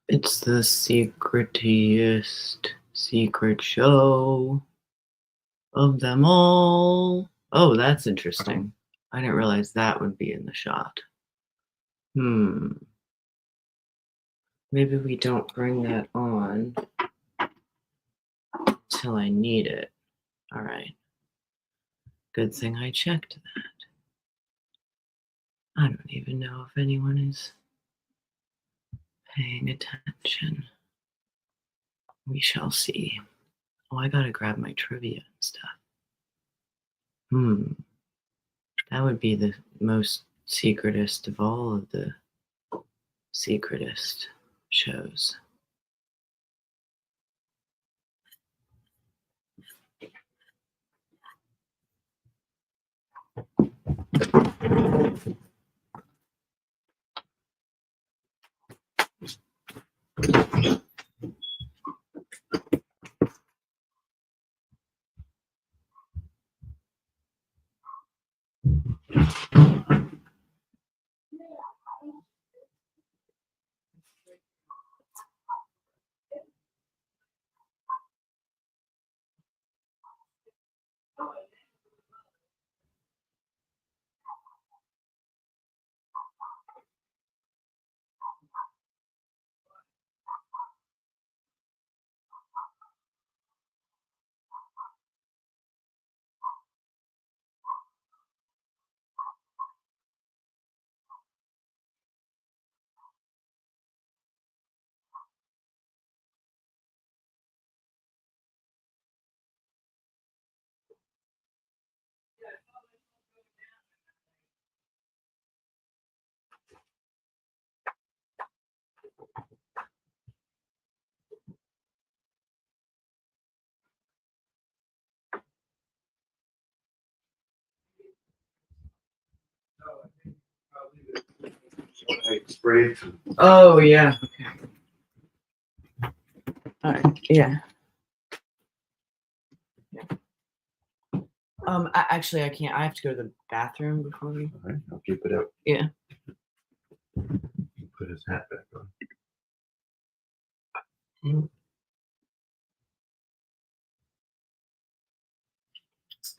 It's the secretiest secret show of them all. Oh, that's interesting. I didn't realize that would be in the shot. Maybe we don't bring that on till I need it. All right. Good thing I checked that. I don't even know if anyone is paying attention. We shall see. Oh, I gotta grab my trivia and stuff. That would be the most secretest of all of the secretest shows. Oh, yeah. Okay. All right. Yeah. Actually, I can't. I have to go to the bathroom before we. All right, I'll keep it up. Yeah. Put his hat back on.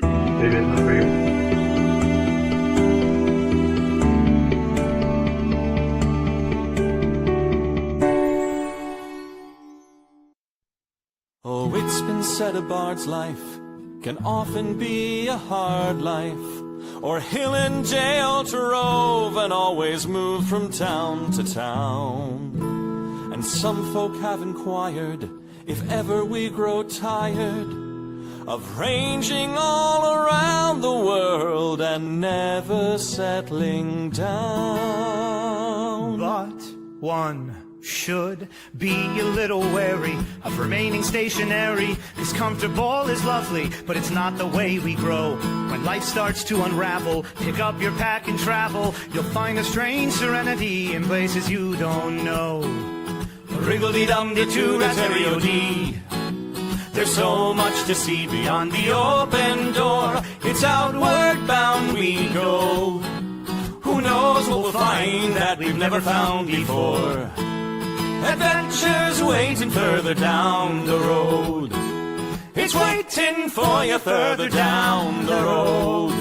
Maybe it's not for you. Oh, it's been said a bard's life can often be a hard life, or hill and jail to rove and always move from town to town. And some folk have inquired if ever we grow tired of ranging all around the world and never settling down. But one should be a little wary of remaining stationary, 'cause comfortable is lovely, but it's not the way we grow. When life starts to unravel, pick up your pack and travel. You'll find a strange serenity in places you don't know. Wriggle-dee-dum-dee-doo-da-terry-o-dee. There's so much to see beyond the open door. It's outward bound we go. Who knows what we'll find that we've never found before. Adventures waiting further down the road. It's waiting for you further down the road.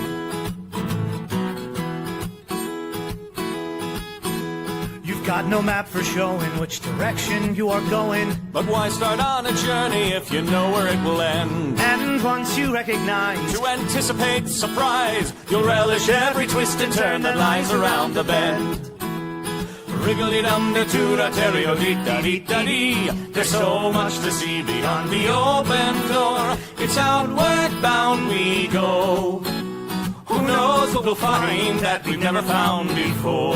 You've got no map for showing which direction you are going. But why start on a journey if you know where it will end? And once you recognize, to anticipate surprise, you'll relish every twist and turn that lies around the bend. Wriggle-dee-dum-dee-doo-da-terry-o-dee-da-dee-da-dee. There's so much to see beyond the open door. It's outward bound we go. Who knows what we'll find that we've never found before.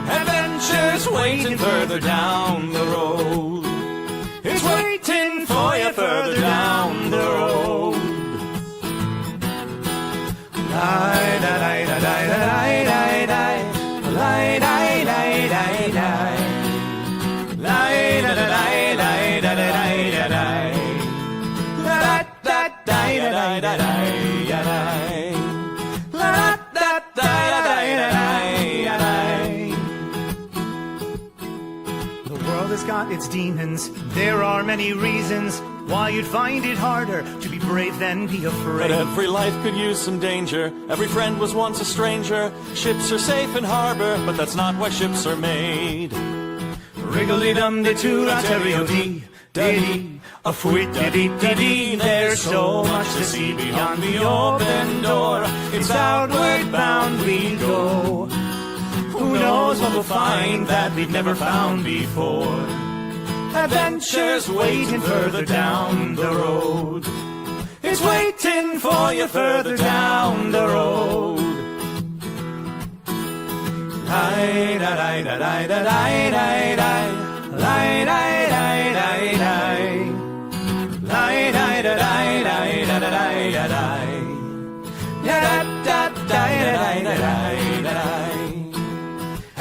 Adventures waiting further down the road. It's waiting for you further down the road. got its demons. There are many reasons why you'd find it harder to be brave than be afraid. But every life could use some danger. Every friend was once a stranger. Ships are safe in harbor, but that's not why ships are made. Wriggly-dum-de-too-la-terrio-dee, dee, a fwit-dee-dee-dee. There's so much to see beyond the open door. It's outward bound we go. Who knows what we'll find that we've never found before? Adventures waiting further down the road. It's waiting for you further down the road.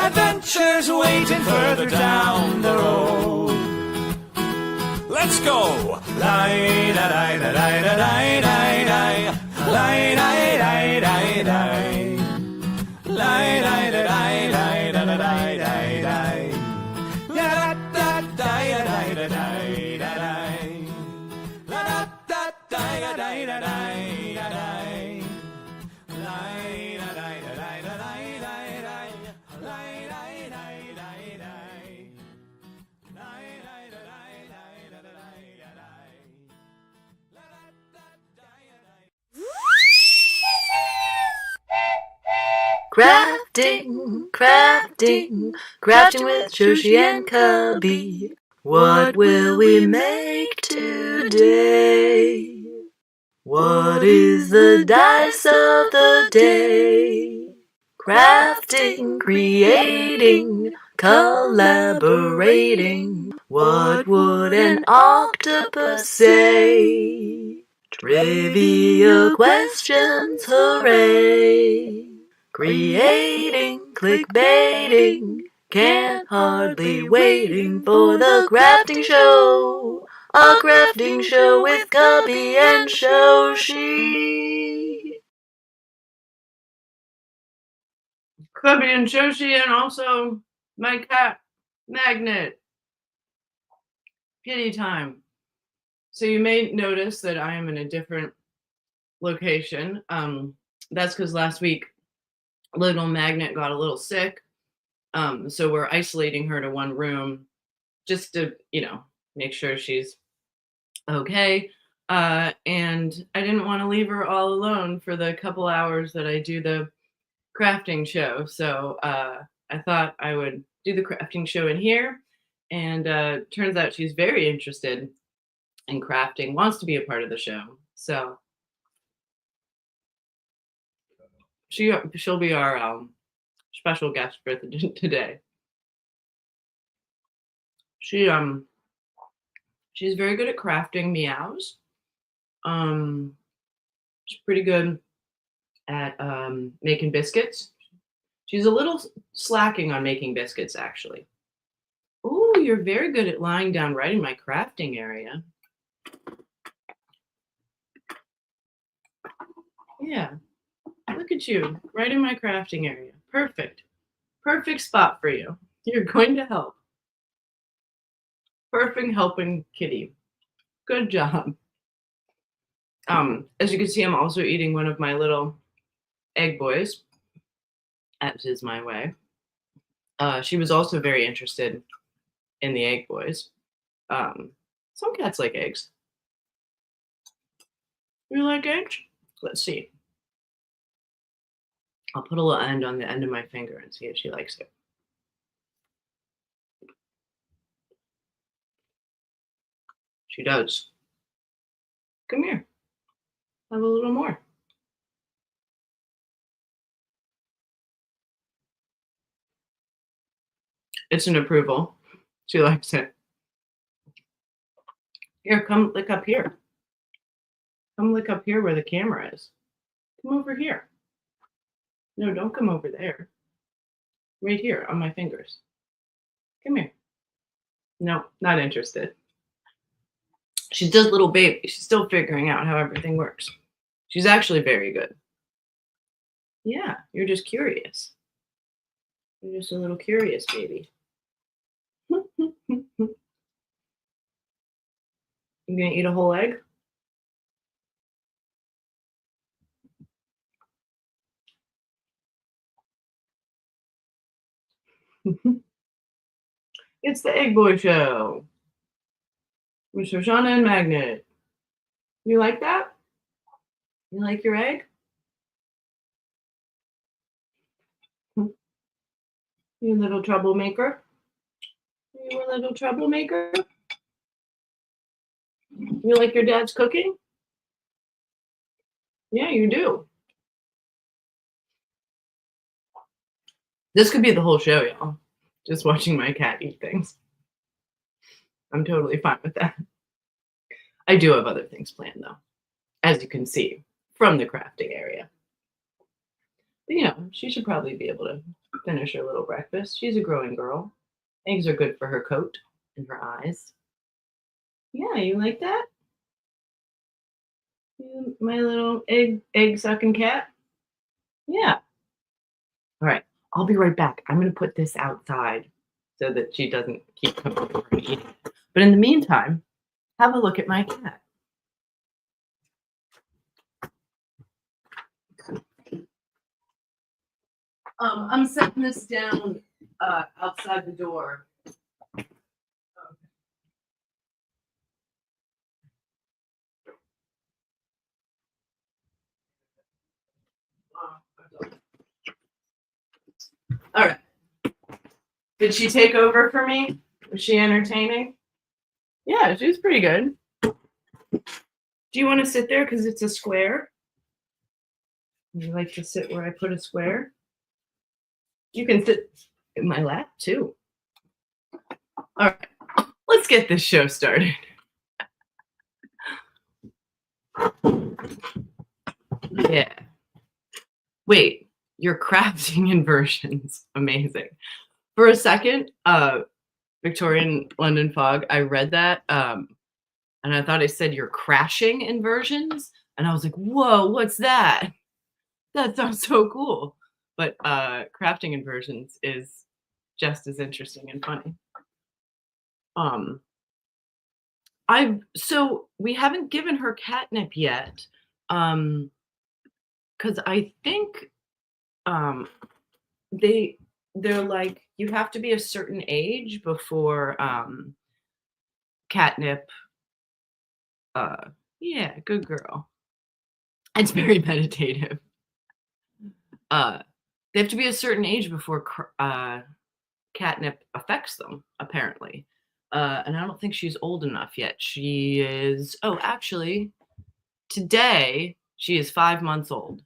Adventures waiting further down the road. Let's go! Crafting, crafting, crafting with Joshi and Cubby. What will we make today? What is the dice of the day? Crafting, creating, collaborating. What would an octopus say? Trivia questions, hooray! Creating, clickbaiting, can't hardly waiting for the crafting show. A crafting show with Cubby and Joshi. Cubby and Joshi, and also my cat, Magnet. Kitty time. So you may notice that I am in a different location. That's because last week little Magnet got a little sick. So we're isolating her to one room just to, make sure she's okay. And I didn't want to leave her all alone for the couple hours that I do the crafting show. So I thought I would do the crafting show in here. And turns out she's very interested in crafting, wants to be a part of the show. So she'll be our special guest for today. She's very good at crafting meows. She's pretty good at making biscuits. She's a little slacking on making biscuits, actually. Oh, you're very good at lying down right in my crafting area. Yeah. Look at you, right in my crafting area. Perfect. Perfect spot for you. You're going to help. Perfect helping kitty. Good job. As you can see, I'm also eating one of my little egg boys, as is my way. She was also very interested in the egg boys. Some cats like eggs. You like eggs? Let's see. I'll put a little end on the end of my finger and see if she likes it. She does. Come here. Have a little more. It's an approval. She likes it. Here, come lick up here. Come lick up here where the camera is. Come over here. No, don't come over there. Right here on my fingers. Come here. No, not interested. She's just a little baby. She's still figuring out how everything works. She's actually very good. Yeah, you're just curious. You're just a little curious baby. You gonna eat a whole egg? It's the Egg Boy Show with Shoshana and Magnet. You like that? You like your egg? You little troublemaker? You a little troublemaker? You like your dad's cooking? Yeah, you do. This could be the whole show, y'all. Just watching my cat eat things. I'm totally fine with that. I do have other things planned, though, as you can see from the crafting area. But, you know, she should probably be able to finish her little breakfast. She's a growing girl. Eggs are good for her coat and her eyes. Yeah, you like that? My little egg sucking cat? Yeah. All right. I'll be right back. I'm going to put this outside so that she doesn't keep coming over and eating it. But in the meantime, have a look at my cat. I'm setting this down outside the door. All right. Did she take over for me? Was she entertaining? Yeah, she was pretty good. Do you want to sit there because it's a square? Would you like to sit where I put a square? You can sit in my lap too. All right, let's get this show started. Yeah. Wait, you're crafting inversions. Amazing. For a second, Victorian London Fog, I read that and I thought it said you're crashing inversions. And I was like, whoa, what's that? That sounds so cool. But crafting inversions is just as interesting and funny. So we haven't given her catnip yet. Because I think they're like, you have to be a certain age before catnip. Yeah, good girl. It's very meditative. They have to be a certain age before catnip affects them, apparently. And I don't think she's old enough yet. She is, actually, today she is 5 months old.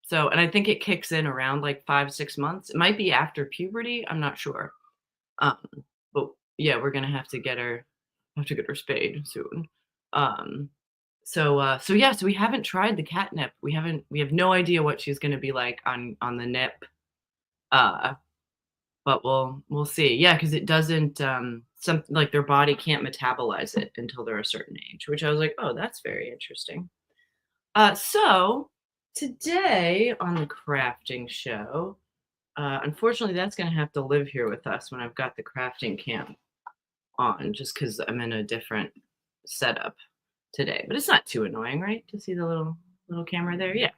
So, and I think it kicks in around like 5-6 months. It might be after puberty. I'm not sure. But yeah, we're gonna have to get her spayed soon. So we haven't tried the catnip. We have no idea what she's gonna be like on the nip. But we'll see. Yeah, because it doesn't something like their body can't metabolize it until they're a certain age, which I was like, oh, that's very interesting. So today on the crafting show, unfortunately, that's going to have to live here with us when I've got the crafting cam on, just because I'm in a different setup today. But it's not too annoying, right? To see the little camera there, yeah.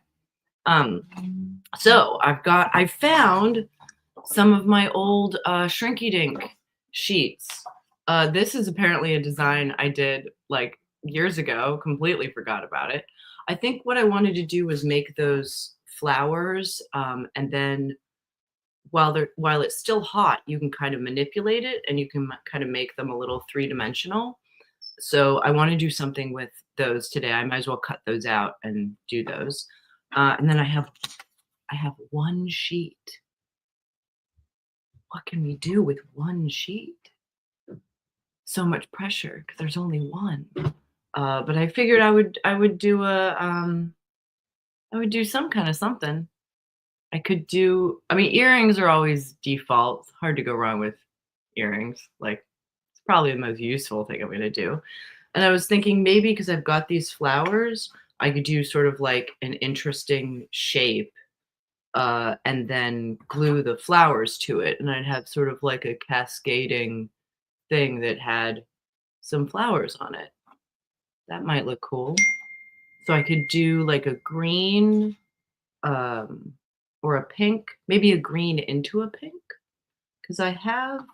So I found some of my old Shrinky Dink sheets. This is apparently a design I did like years ago. Completely forgot about it. I think what I wanted to do was make those flowers, and then while it's still hot, you can kind of manipulate it and you can kind of make them a little three-dimensional. So I want to do something with those today. I might as well cut those out and do those. And then I have one sheet. What can we do with one sheet? So much pressure because there's only one. But I figured I would do some kind of something. I could do, earrings are always default. It's hard to go wrong with earrings. Like, it's probably the most useful thing I'm gonna do. And I was thinking maybe because I've got these flowers, I could do sort of like an interesting shape, and then glue the flowers to it. And I'd have sort of like a cascading thing that had some flowers on it. That might look cool. So I could do like a green or a pink, maybe a green into a pink, because I have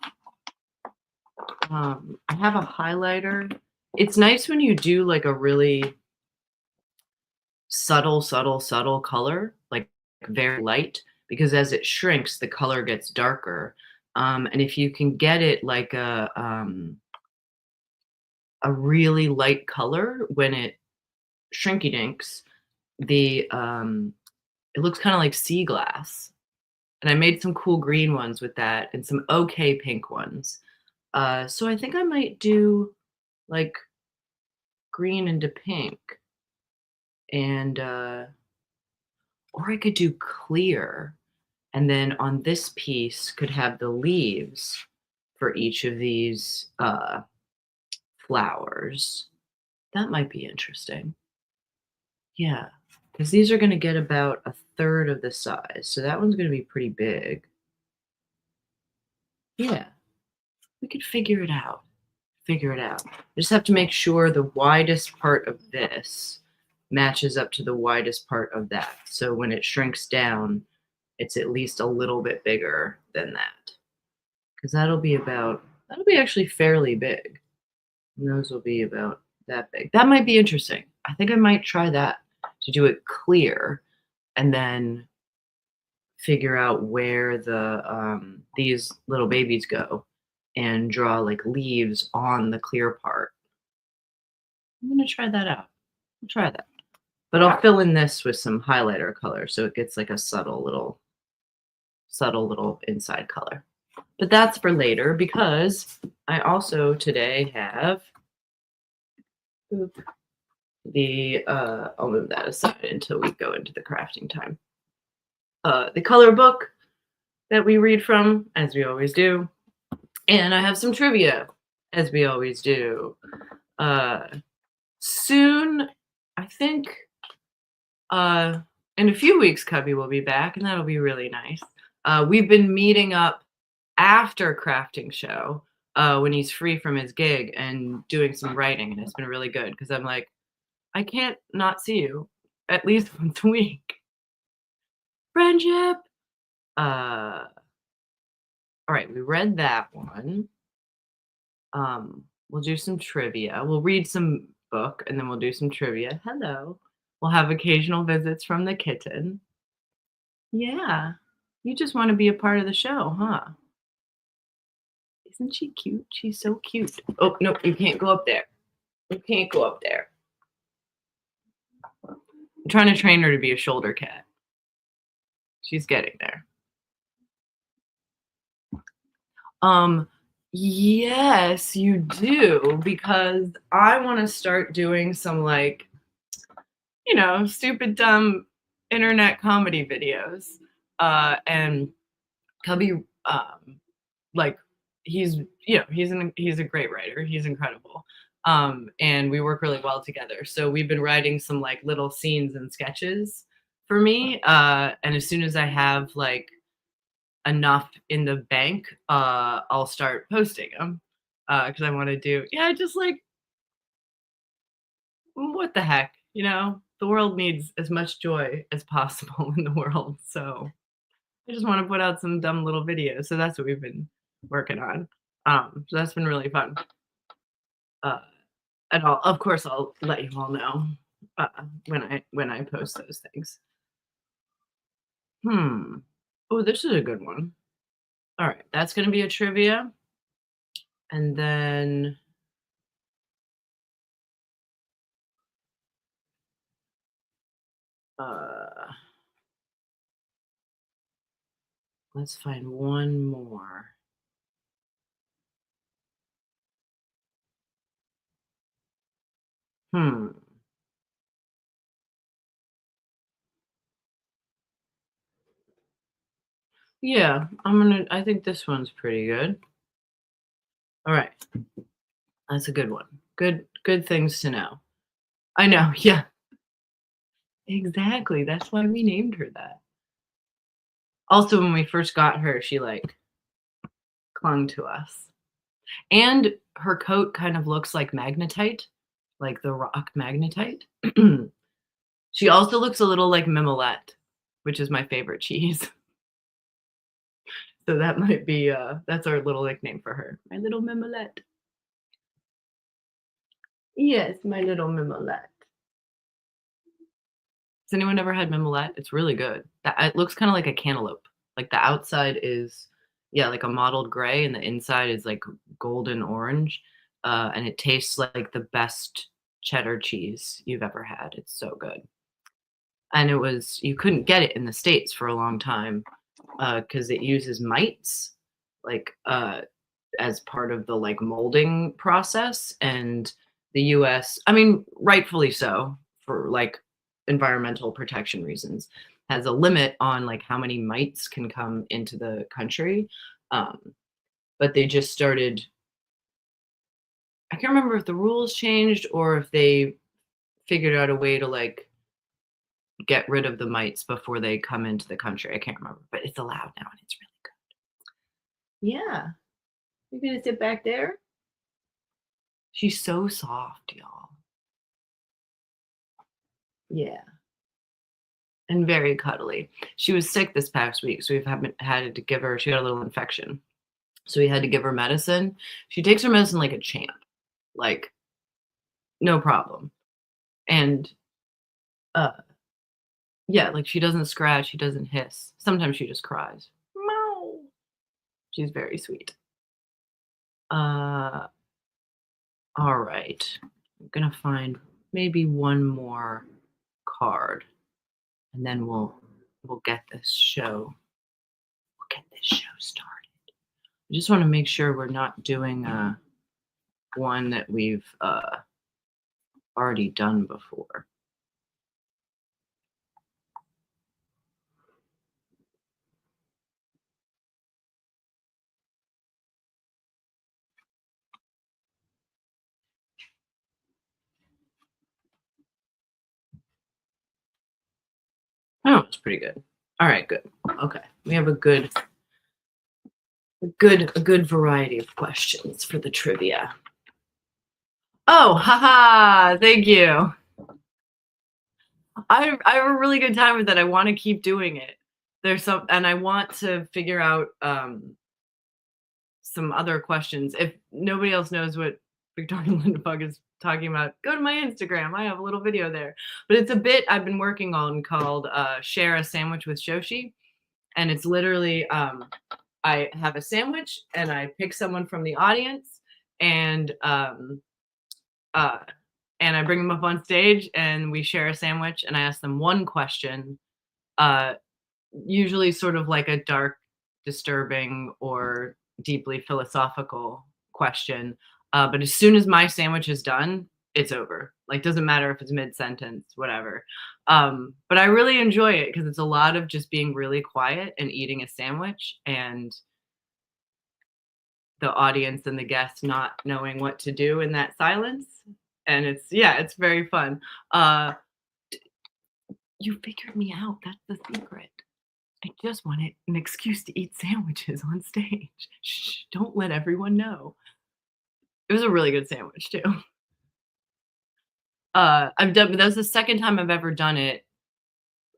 a highlighter. It's nice when you do like a really subtle color, like very light, because as it shrinks, the color gets darker. And if you can get it like a really light color when it shrinky dinks, the it looks kind of like sea glass. And I made some cool green ones with that and some okay pink ones. So I think I might do like green into pink, and or I could do clear, and then on this piece could have the leaves for each of these flowers. That might be interesting. Yeah, because these are going to get about a third of the size, so that one's going to be pretty big. Yeah, we could figure it out. Figure it out. I just have to make sure the widest part of this matches up to the widest part of that. So when it shrinks down, it's at least a little bit bigger than that. Because that'll be actually fairly big. And those will be about that big. That might be interesting. I think I might try that, to do it clear and then figure out where the these little babies go and draw like leaves on the clear part. I'm gonna try that out. I'll try that. But I'll fill in this with some highlighter color so it gets like a subtle little inside color. But that's for later, because I also today have I'll move that aside until we go into the crafting time. The color book that we read from, as we always do. And I have some trivia, as we always do. Soon, I think, in a few weeks, Cubby will be back, and that'll be really nice. We've been meeting up after crafting show when he's free from his gig and doing some writing, and it's been really good because I'm like, I can't not see you at least once a week. Friendship. All right, we read that one. We'll do some trivia. We'll read some book and then we'll do some trivia. Hello. We'll have occasional visits from the kitten. Yeah. You just want to be a part of the show, huh? Isn't she cute? She's so cute. Oh, no, you can't go up there. You can't go up there. I'm trying to train her to be a shoulder cat. She's getting there. Yes, you do, because I want to start doing some like, stupid, dumb internet comedy videos. And Cubby, like he's a great writer. He's incredible. And we work really well together. So we've been writing some like little scenes and sketches for me. And as soon as I have like enough in the bank, I'll start posting them. Because I want to do, just like, what the heck, the world needs as much joy as possible in the world. So I just want to put out some dumb little videos. So that's what we've been working on. So that's been really fun. And of course, I'll let you all know when I post those things. Oh, this is a good one. All right, that's going to be a trivia. And then let's find one more. Yeah, I think this one's pretty good. All right. That's a good one. Good things to know. I know, yeah. Exactly. That's why we named her that. Also, when we first got her, she like clung to us. And her coat kind of looks like magnetite. like the rock magnetite. She also looks a little like Mimolette, which is my favorite cheese. So that might be that's our little nickname for her. My little Mimolette. Yes, my little Mimolette. Has anyone ever had Mimolette? It's really good. It looks kind of like a cantaloupe. Like the outside is, yeah, like a mottled gray, and the inside is like golden orange. And it tastes like the best cheddar cheese you've ever had. It's so good. And you couldn't get it in the States for a long time because it uses mites, like as part of the like molding process. And the US, I mean, rightfully so, for like environmental protection reasons, has a limit on like how many mites can come into the country. But they just started, I can't remember if the rules changed or if they figured out a way to like get rid of the mites before they come into the country. I can't remember, but it's allowed now and it's really good. Yeah. You're gonna sit back there? She's so soft, y'all. Yeah. And very cuddly. She was sick this past week, so we've had to give her, she got a little infection. So we had to give her medicine. She takes her medicine like a champ. Like, no problem. And yeah, like she doesn't scratch, she doesn't hiss. Sometimes she just cries. Meow. She's very sweet. All right. I'm gonna find maybe one more card, and then we'll get this show. Started. I just want to make sure we're not doing one that we've already done before. Oh, it's pretty good. All right, good. Okay, we have a good variety of questions for the trivia. Oh, haha! Thank you. I have a really good time with it. I want to keep doing it. And I want to figure out some other questions. If nobody else knows what Victoria Lindebug is talking about, go to my Instagram. I have a little video there. But it's a bit I've been working on called Share a Sandwich with Shoshi. And it's literally I have a sandwich and I pick someone from the audience and I bring them up on stage and we share a sandwich and I ask them one question, usually sort of like a dark, disturbing, or deeply philosophical question. But as soon as my sandwich is done, it's over. Like, doesn't matter if it's mid-sentence, whatever. But I really enjoy it because it's a lot of just being really quiet and eating a sandwich and the audience and the guests not knowing what to do in that silence. And it's very fun. You figured me out. That's the secret. I just wanted an excuse to eat sandwiches on stage. Shh, don't let everyone know. It was a really good sandwich too. That's the second time I've ever done it,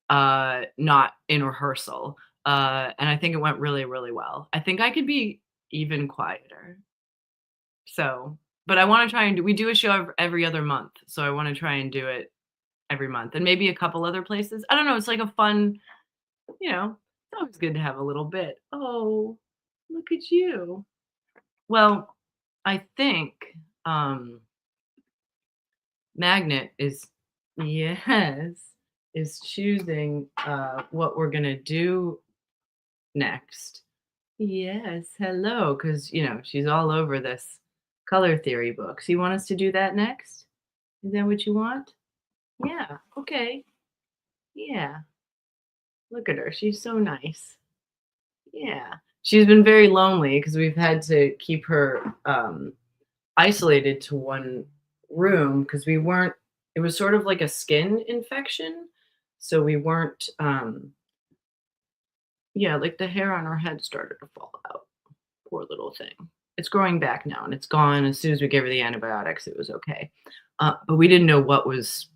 not in rehearsal. And I think it went really, really well. I think I could be even quieter. So, but I want to try and we do a show every other month. So I want to try and do it every month and maybe a couple other places. I don't know. It's like a fun, it's always good to have a little bit. Oh, look at you. Well, I think Magnet is choosing what we're gonna do next. Yes, hello, because she's all over this color theory book. So you want us to do that next? Is that what you want? Yeah, okay. Yeah. Look at her. She's so nice. Yeah. She's been very lonely because we've had to keep her isolated to one room because it was sort of like a skin infection. So we weren't, like the hair on her head started to fall out. Poor little thing. it's growing back now, and it's gone. As soon as we gave her the antibiotics, it was okay. But we didn't know what was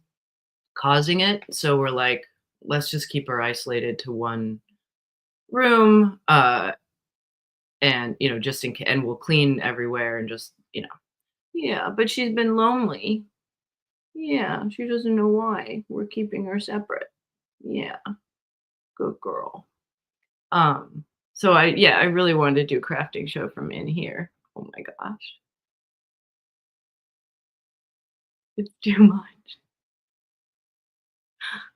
causing it, so we're like, let's just keep her isolated to one room, and just in case, and we'll clean everywhere and just yeah. But she's been lonely. Yeah, she doesn't know why we're keeping her separate. Yeah, good girl. So I really wanted to do crafting show from in here. Oh my gosh. It's too much.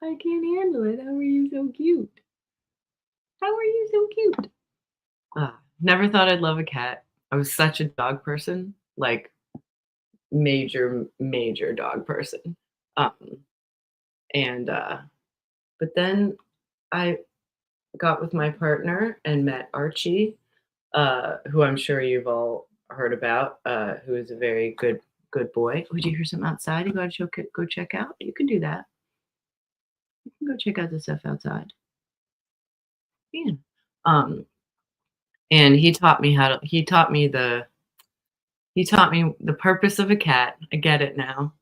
I can't handle it. How are you so cute? How are you so cute? Never thought I'd love a cat. I was such a dog person, like major, major dog person. Um, and but then I got with my partner and met Archie, who I'm sure you've all heard about, who is a very good boy. Would you hear something outside? You gotta go check out. You can do that. You can go check out the stuff outside. Yeah. Um, and he taught me the purpose of a cat. I get it now.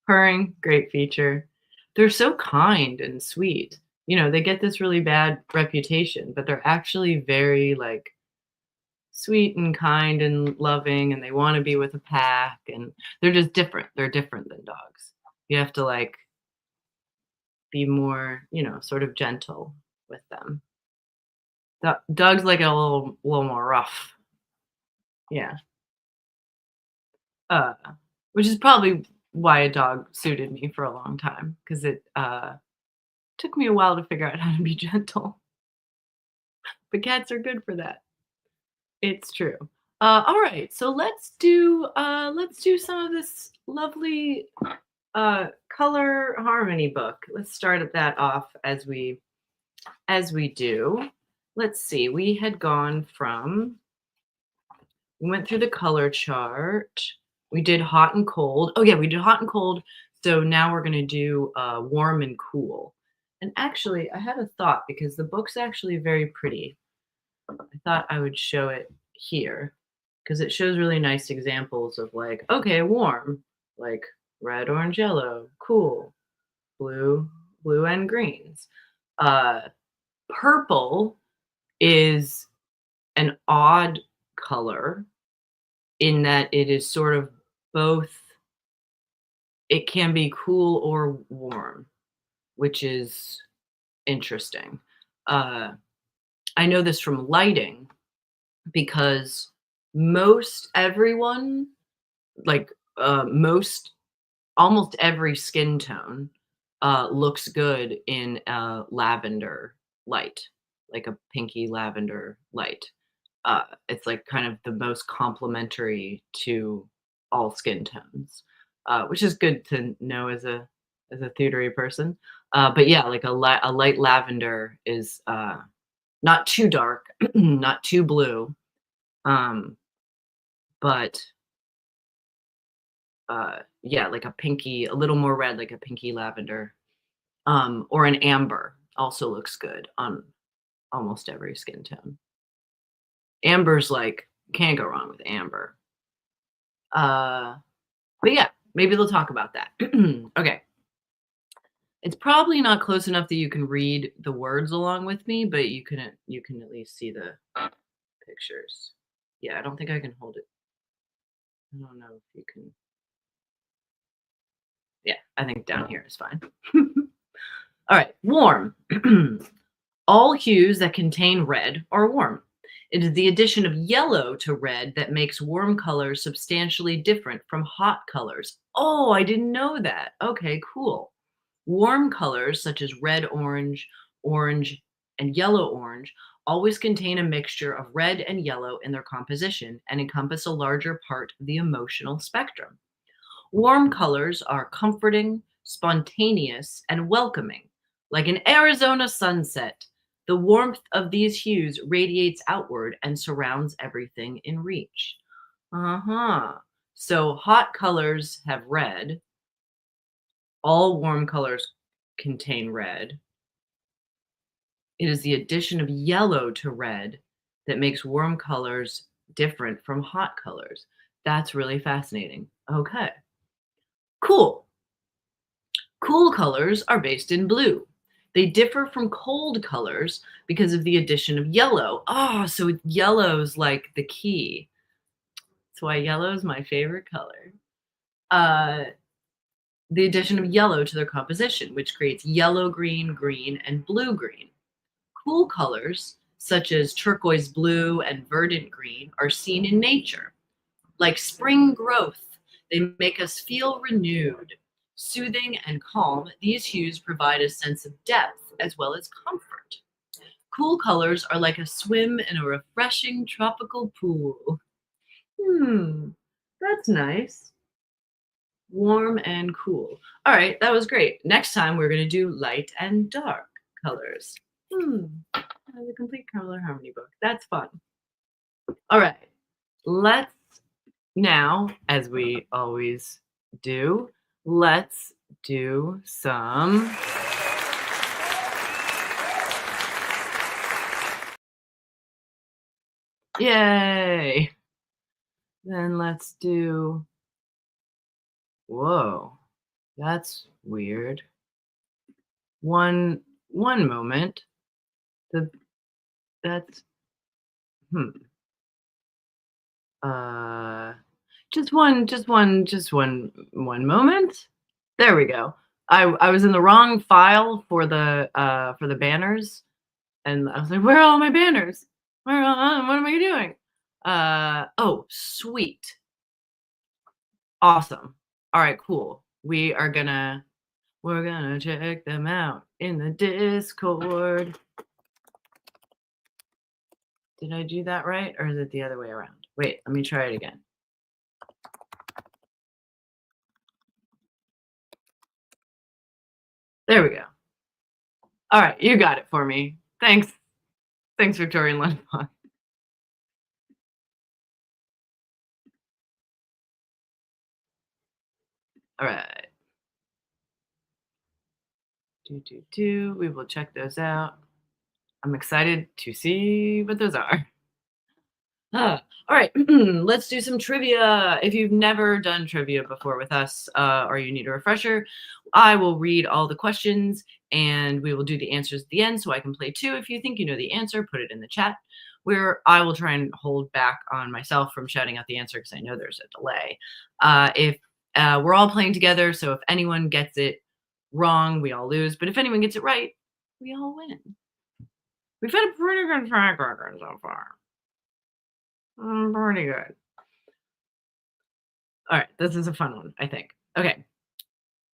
Purring, great feature. They're so kind and sweet. They get this really bad reputation, but they're actually very like sweet and kind and loving, and they want to be with a pack, and they're just different. They're different than dogs. You have to like be more, sort of gentle with them. Dogs like it a little more rough. Yeah. Uh, which is probably why a dog suited me for a long time, because it took me a while to figure out how to be gentle. But cats are good for that. It's true. All right, so let's do some of this lovely color harmony book. Let's start at that off as we do. Let's see. We went through the color chart. We did hot and cold. Oh yeah, we did hot and cold. So now we're gonna do warm and cool. And actually, I had a thought, because the book's actually very pretty. I thought I would show it here, because it shows really nice examples of like, okay, warm, like red, orange, yellow, cool, blue and greens. Purple is an odd color in that it is sort of both. It can be cool or warm, which is interesting. I know this from lighting, because most everyone, like almost every skin tone looks good in a lavender light, like a pinky lavender light. It's like kind of the most complementary to all skin tones, which is good to know as a theatery person. But yeah, like a light lavender is not too dark, not too blue, but yeah, like a pinky, a little more red, like a pinky lavender, or an amber also looks good on almost every skin tone. Amber's like, can't go wrong with amber. But yeah, maybe they'll talk about that. Okay. It's probably not close enough that you can read the words along with me, but you can at least see the pictures. Yeah, I don't think I can hold it. I don't know if you can. Yeah, I think down here is fine. All right, warm. All hues that contain red are warm. It is the addition of yellow to red that makes warm colors substantially different from hot colors. Oh, I didn't know that. Okay, cool. Warm colors such as red, orange, and yellow orange always contain a mixture of red and yellow in their composition and encompass a larger part of the emotional spectrum. Warm colors are comforting, spontaneous, and welcoming. Like an Arizona sunset, the warmth of these hues radiates outward and surrounds everything in reach. So hot colors have red. All warm colors contain red. It is the addition of yellow to red that makes warm colors different from hot colors. That's really fascinating. Okay. Cool. Cool colors are based in blue. They differ from cold colors because of the addition of yellow. Oh, so yellow's like the key. That's why yellow is my favorite color. The addition of yellow to their composition, which creates yellow green, green, and blue green. Cool colors, such as turquoise blue and verdant green, are seen in nature. Like spring growth, they make us feel renewed. Soothing and calm, these hues provide a sense of depth as well as comfort. Cool colors are like a swim in a refreshing tropical pool. That's nice. Warm and cool. All right, that was great. Next time we're going to do light and dark colors. The complete color harmony book. That's fun. All right, let's now, as we always do, let's do some yay. Then let's do, whoa, that's weird. One moment. That's just one moment. There we go. I was in the wrong file for the banners, and I was like, where are all my banners? What am I doing? Oh, sweet. Awesome. All right, cool. We're gonna check them out in the Discord. Did I do that right, or is it the other way around? Wait, let me try it again. There we go. All right, you got it for me. Thanks, Victorian Lunchbox. All right. We will check those out. I'm excited to see what those are. All right, let's do some trivia. If you've never done trivia before with us, or you need a refresher, I will read all the questions and we will do the answers at the end so I can play too. If you think you know the answer, put it in the chat, where I will try and hold back on myself from shouting out the answer because I know there's a delay. If we're all playing together, so if anyone gets it wrong, we all lose. But if anyone gets it right, we all win. We've had a pretty good track record so far. Pretty good. All right, this is a fun one, I think. Okay.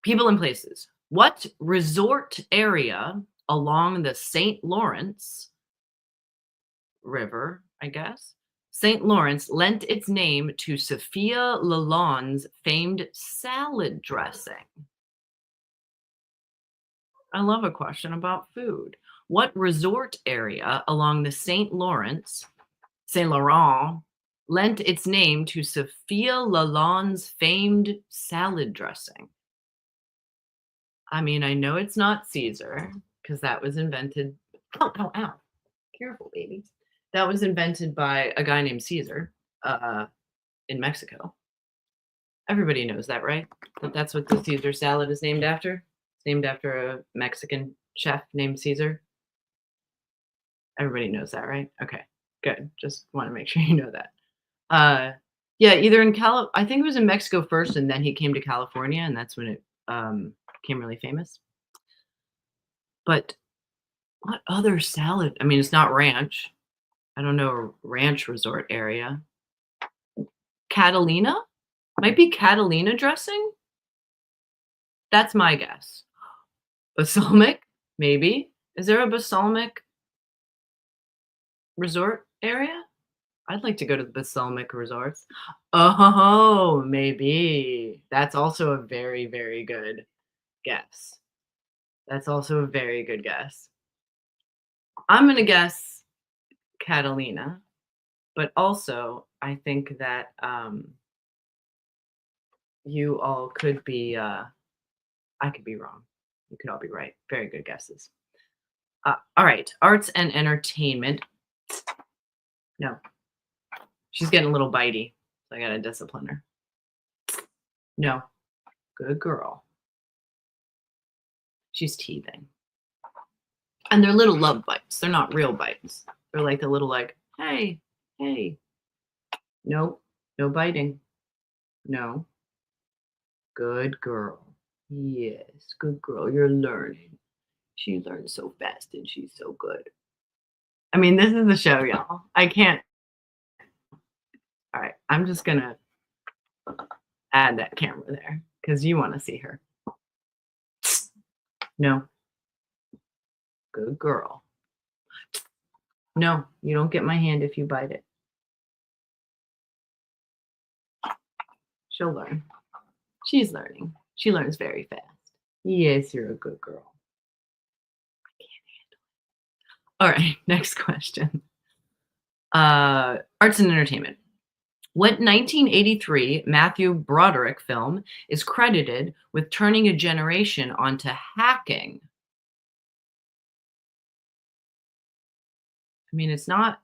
People and places. What resort area along the St. Lawrence River, I guess, St. Lawrence lent its name to Sophia Lalonde's famed salad dressing? I love a question about food. What resort area along the St. Laurent, lent its name to Sophia Lalonde's famed salad dressing? I mean, I know it's not Caesar because that was invented. Ow. Careful, baby. That was invented by a guy named Caesar in Mexico. Everybody knows that, right? That's what the Caesar salad is named after. It's named after a Mexican chef named Caesar. Everybody knows that, right? Okay, good. Just want to make sure you know that. Yeah, either in I think it was in Mexico first, and then he came to California, and that's when it became really famous. But what other salad? I mean, it's not ranch. I don't know a ranch resort area. Catalina? Might be Catalina dressing? That's my guess. Balsamic? Maybe. Is there a balsamic resort area? I'd like to go to the balsamic resorts. Oh, maybe. That's also a very, very good guess. That's also a very good guess. I'm going to guess Catalina, but also I think that you all could be, I could be wrong. You could all be right. Very good guesses. All right. Arts and entertainment. No. She's getting a little bitey, so I gotta discipline her. No. Good girl. She's teething. And they're little love bites. They're not real bites. They're like a little like, hey, hey. Nope. No biting. No. Good girl. Yes, good girl. You're learning. She learns so fast and she's so good. I mean, this is the show, y'all. I can't. All right. I'm just going to add that camera there because you want to see her. No. Good girl. No, you don't get my hand if you bite it. She'll learn. She's learning. She learns very fast. Yes, you're a good girl. I can't handle it. All right, next question. Arts and entertainment. What 1983 Matthew Broderick film is credited with turning a generation onto hacking? I mean, it's not.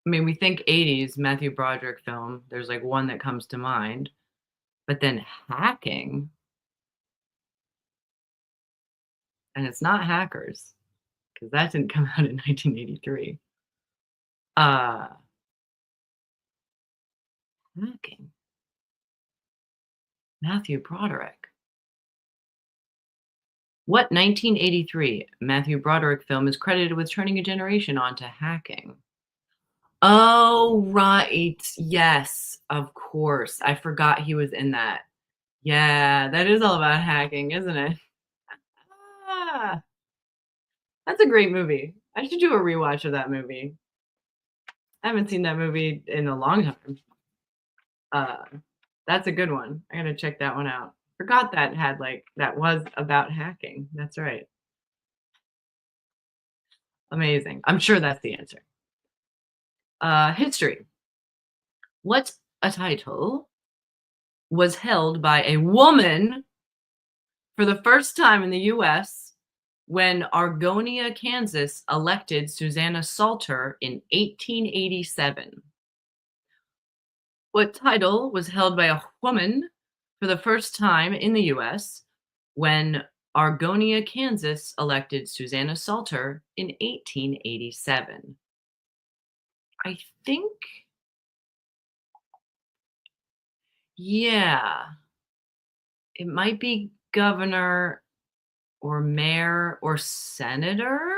I mean, we think 80s Matthew Broderick film. There's like one that comes to mind. But then hacking. And it's not Hackers, because that didn't come out in 1983. Hacking. Matthew Broderick. What 1983 Matthew Broderick film is credited with turning a generation onto hacking? Oh, right. Yes, of course. I forgot he was in that. Yeah, that is all about hacking, isn't it? Ah, that's a great movie. I should do a rewatch of that movie. I haven't seen that movie in a long time. That's a good one. I gotta check that one out. Forgot that had that was about hacking. That's right. Amazing. I'm sure that's the answer. History. What a title was held by a woman for the first time in the U.S. when Argonia, Kansas elected Susanna Salter in 1887? What title was held by a woman for the first time in the U.S. when Argonia, Kansas elected Susanna Salter in 1887? I think, yeah, it might be governor or mayor or senator.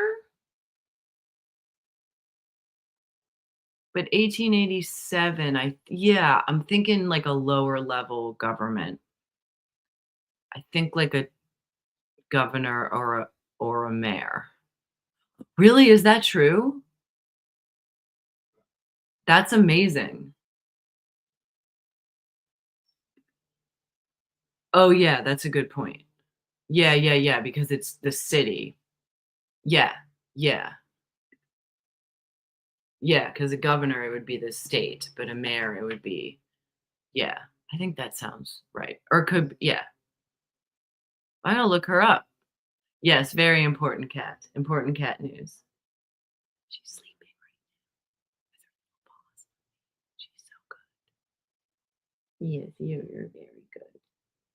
But 1887, I'm thinking like a lower level government. I think like a governor or a mayor. Really? Is that true? That's amazing. Oh yeah, that's a good point. Yeah, because it's the city. Yeah. Yeah, because a governor, it would be the state, but a mayor, it would be, yeah. I think that sounds right. Or yeah. I'm gonna look her up. Yes, very important cat. Important cat news. She's sleeping right now with her little paws. She's so good. Yes, you're very good.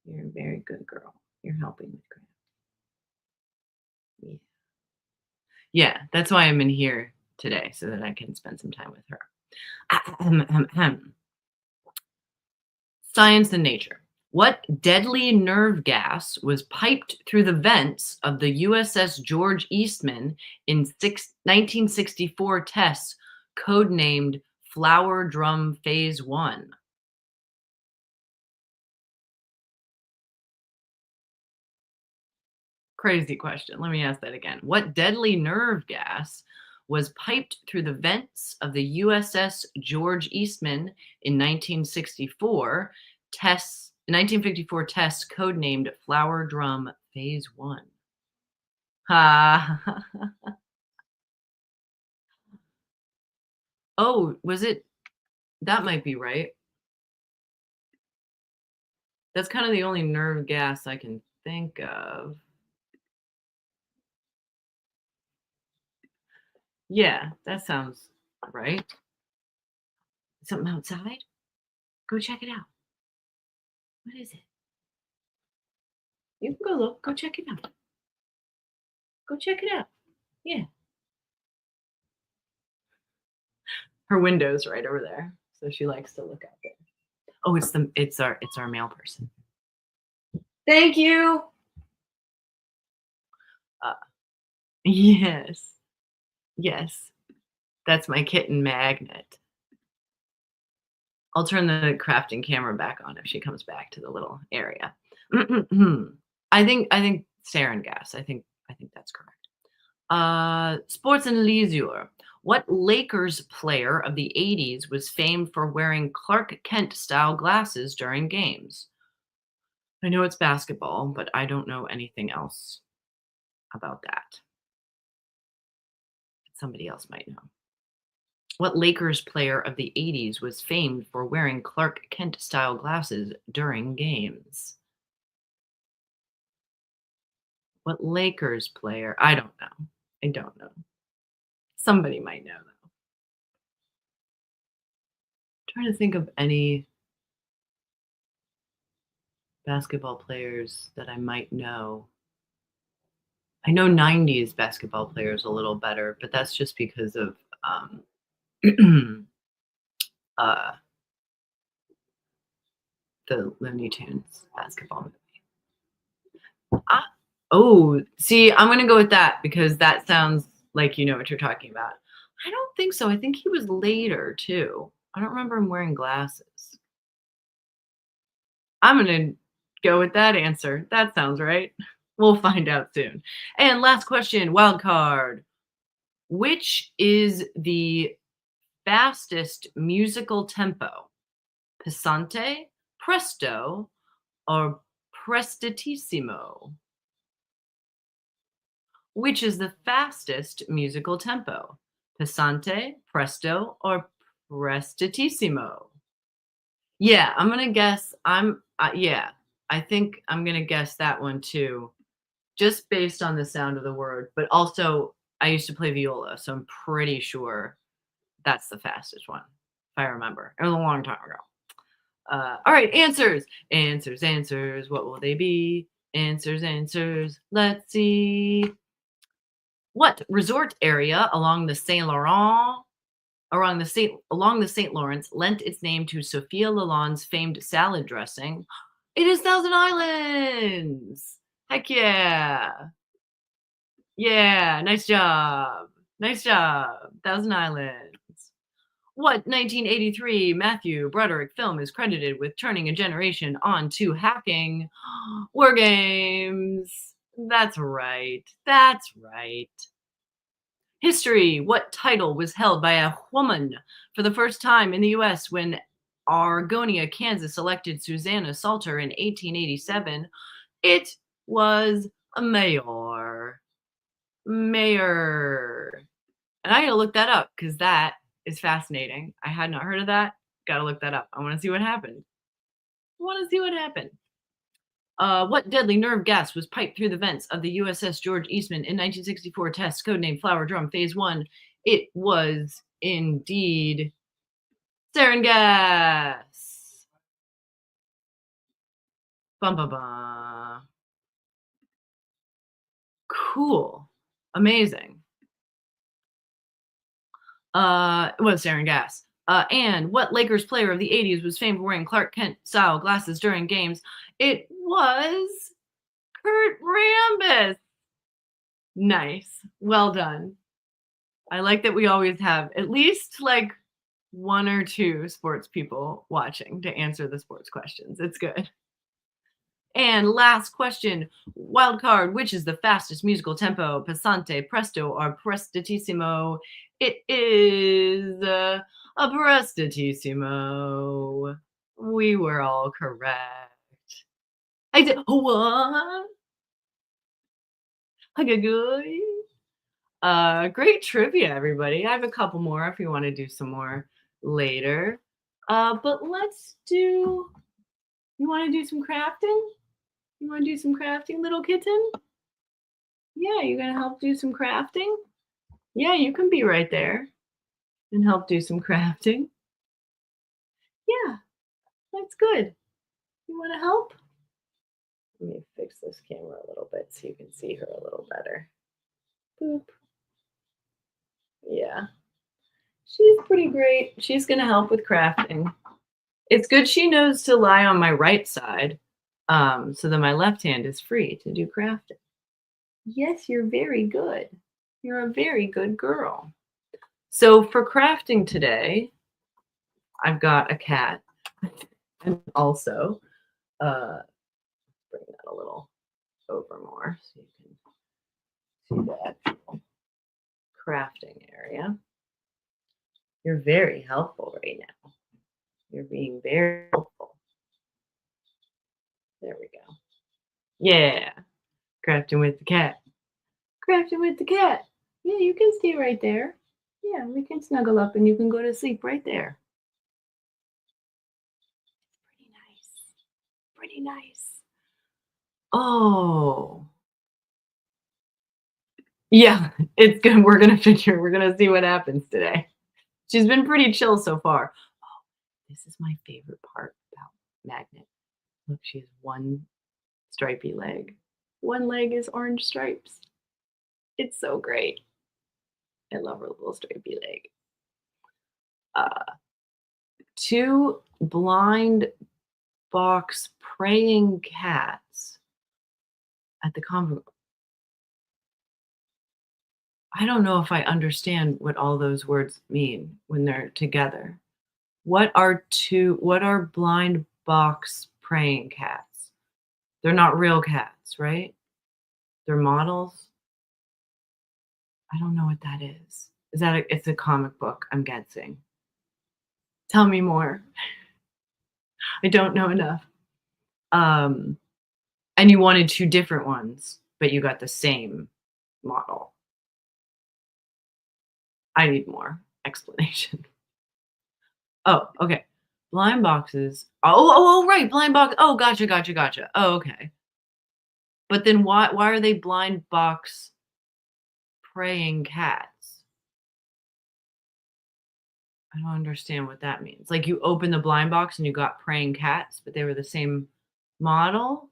You're a very good girl. You're helping with craft. Yeah. Yeah, that's why I'm in here today, so that I can spend some time with her. Science and nature. What deadly nerve gas was piped through the vents of the USS George Eastman in 1964 tests, codenamed Flower Drum Phase 1? Crazy question. Let me ask that again. What deadly nerve gas was piped through the vents of the USS George Eastman in 1964 tests, codenamed Flower Drum Phase 1? Oh, was it? That might be right. That's kind of the only nerve gas I can think of. Yeah, that sounds right. Something outside? Go check it out. What is it? You can go look. Go check it out. Go check it out. Yeah. Her window's right over there, so she likes to look out there. Oh, it's our mail person. Thank you. Uh, yes. Yes. That's my kitten Magnet. I'll turn the crafting camera back on if she comes back to the little area. I think sarin gas. I think that's correct. Sports and leisure. What Lakers player of the 80s was famed for wearing Clark Kent style glasses during games? I know it's basketball, but I don't know anything else about that. Somebody else might know. What Lakers player of the 80s was famed for wearing Clark Kent style glasses during games? What Lakers player? I don't know. I don't know. Somebody might know though. Trying to think of any basketball players that I might know. I know 90s basketball players a little better, but that's just because of uh, the Looney Tunes basketball movie. Oh, see, I'm gonna go with that because that sounds like you know what you're talking about. I don't think so. I think he was later too. I don't remember him wearing glasses. I'm gonna go with that answer. That sounds right. We'll find out soon. And last question, wild card. Which is the fastest musical tempo? Pesante, presto, or prestissimo? Which is the fastest musical tempo? Pesante, presto, or prestissimo? Yeah, I'm gonna guess. Yeah, I think I'm gonna guess that one too, just based on the sound of the word. But also, I used to play viola, so I'm pretty sure that's the fastest one, if I remember. It was a long time ago. All right, answers, answers, answers. What will they be? Answers, answers. Let's see. What resort area along the Saint Laurent, along the St. Lawrence, lent its name to Sophia Lalonde's famed salad dressing? It is Thousand Islands. Heck yeah. Yeah, nice job. Nice job. Thousand Islands. What 1983 Matthew Broderick film is credited with turning a generation on to hacking? War Games. That's right. That's right. History. What title was held by a woman for the first time in the US when Argonia, Kansas elected Susanna Salter in 1887? It was a mayor. Mayor. And I gotta look that up because that is fascinating. I had not heard of that. Gotta look that up. I want to see what happened. I want to see what happened. What deadly nerve gas was piped through the vents of the USS George Eastman in 1964 test, codenamed Flower Drum Phase 1? It was indeed sarin gas. Bum, bum, bum. Cool. Amazing. It was sarin gas. And what Lakers player of the 80s was famed for wearing Clark Kent style glasses during games? It was Kurt Rambis. Nice. Well done. I like that we always have at least like one or two sports people watching to answer the sports questions. It's good. And last question, wild card, which is the fastest musical tempo, Passante, Presto, or Prestissimo? It is a Prestissimo. We were all correct. I did what? Good. Great trivia, everybody. I have a couple more if you want to do some more later. But let's do. You want to do some crafting? You want to do some crafting, little kitten? Yeah, you're gonna help do some crafting? Yeah, you can be right there and help do some crafting. Yeah, that's good. You want to help? Let me fix this camera a little bit so you can see her a little better. Boop. Yeah, she's pretty great. She's going to help with crafting. It's good she knows to lie on my right side, so that my left hand is free to do crafting. Yes, you're very good. You're a very good girl. So for crafting today, I've got a cat, and also bring that a little over more so you can see the actual crafting area. You're very helpful right now. You're being very helpful. There we go. Yeah, crafting with the cat. Crafting with the cat. Yeah, you can stay right there. Yeah, we can snuggle up and you can go to sleep right there. Pretty nice. Pretty nice. Oh. Yeah, it's good. We're gonna see what happens today. She's been pretty chill so far. Oh, this is my favorite part about Magnet. Look, she has one stripy leg. One leg is orange stripes. It's so great. I love her little stripy leg. Two blind box praying cats at the convent. I don't know if I understand what all those words mean when they're together. What are blind box praying cats? They're not real cats, right? They're models. I don't know what that is. It's a comic book, I'm guessing. Tell me more. I don't know enough. And you wanted two different ones, but you got the same model. I need more explanation. Oh, okay. Blind boxes. Oh, right. Blind box. Oh, gotcha. Oh, okay. But then why are they blind box praying cats? I don't understand what that means. Like you open the blind box and you got praying cats, but they were the same model?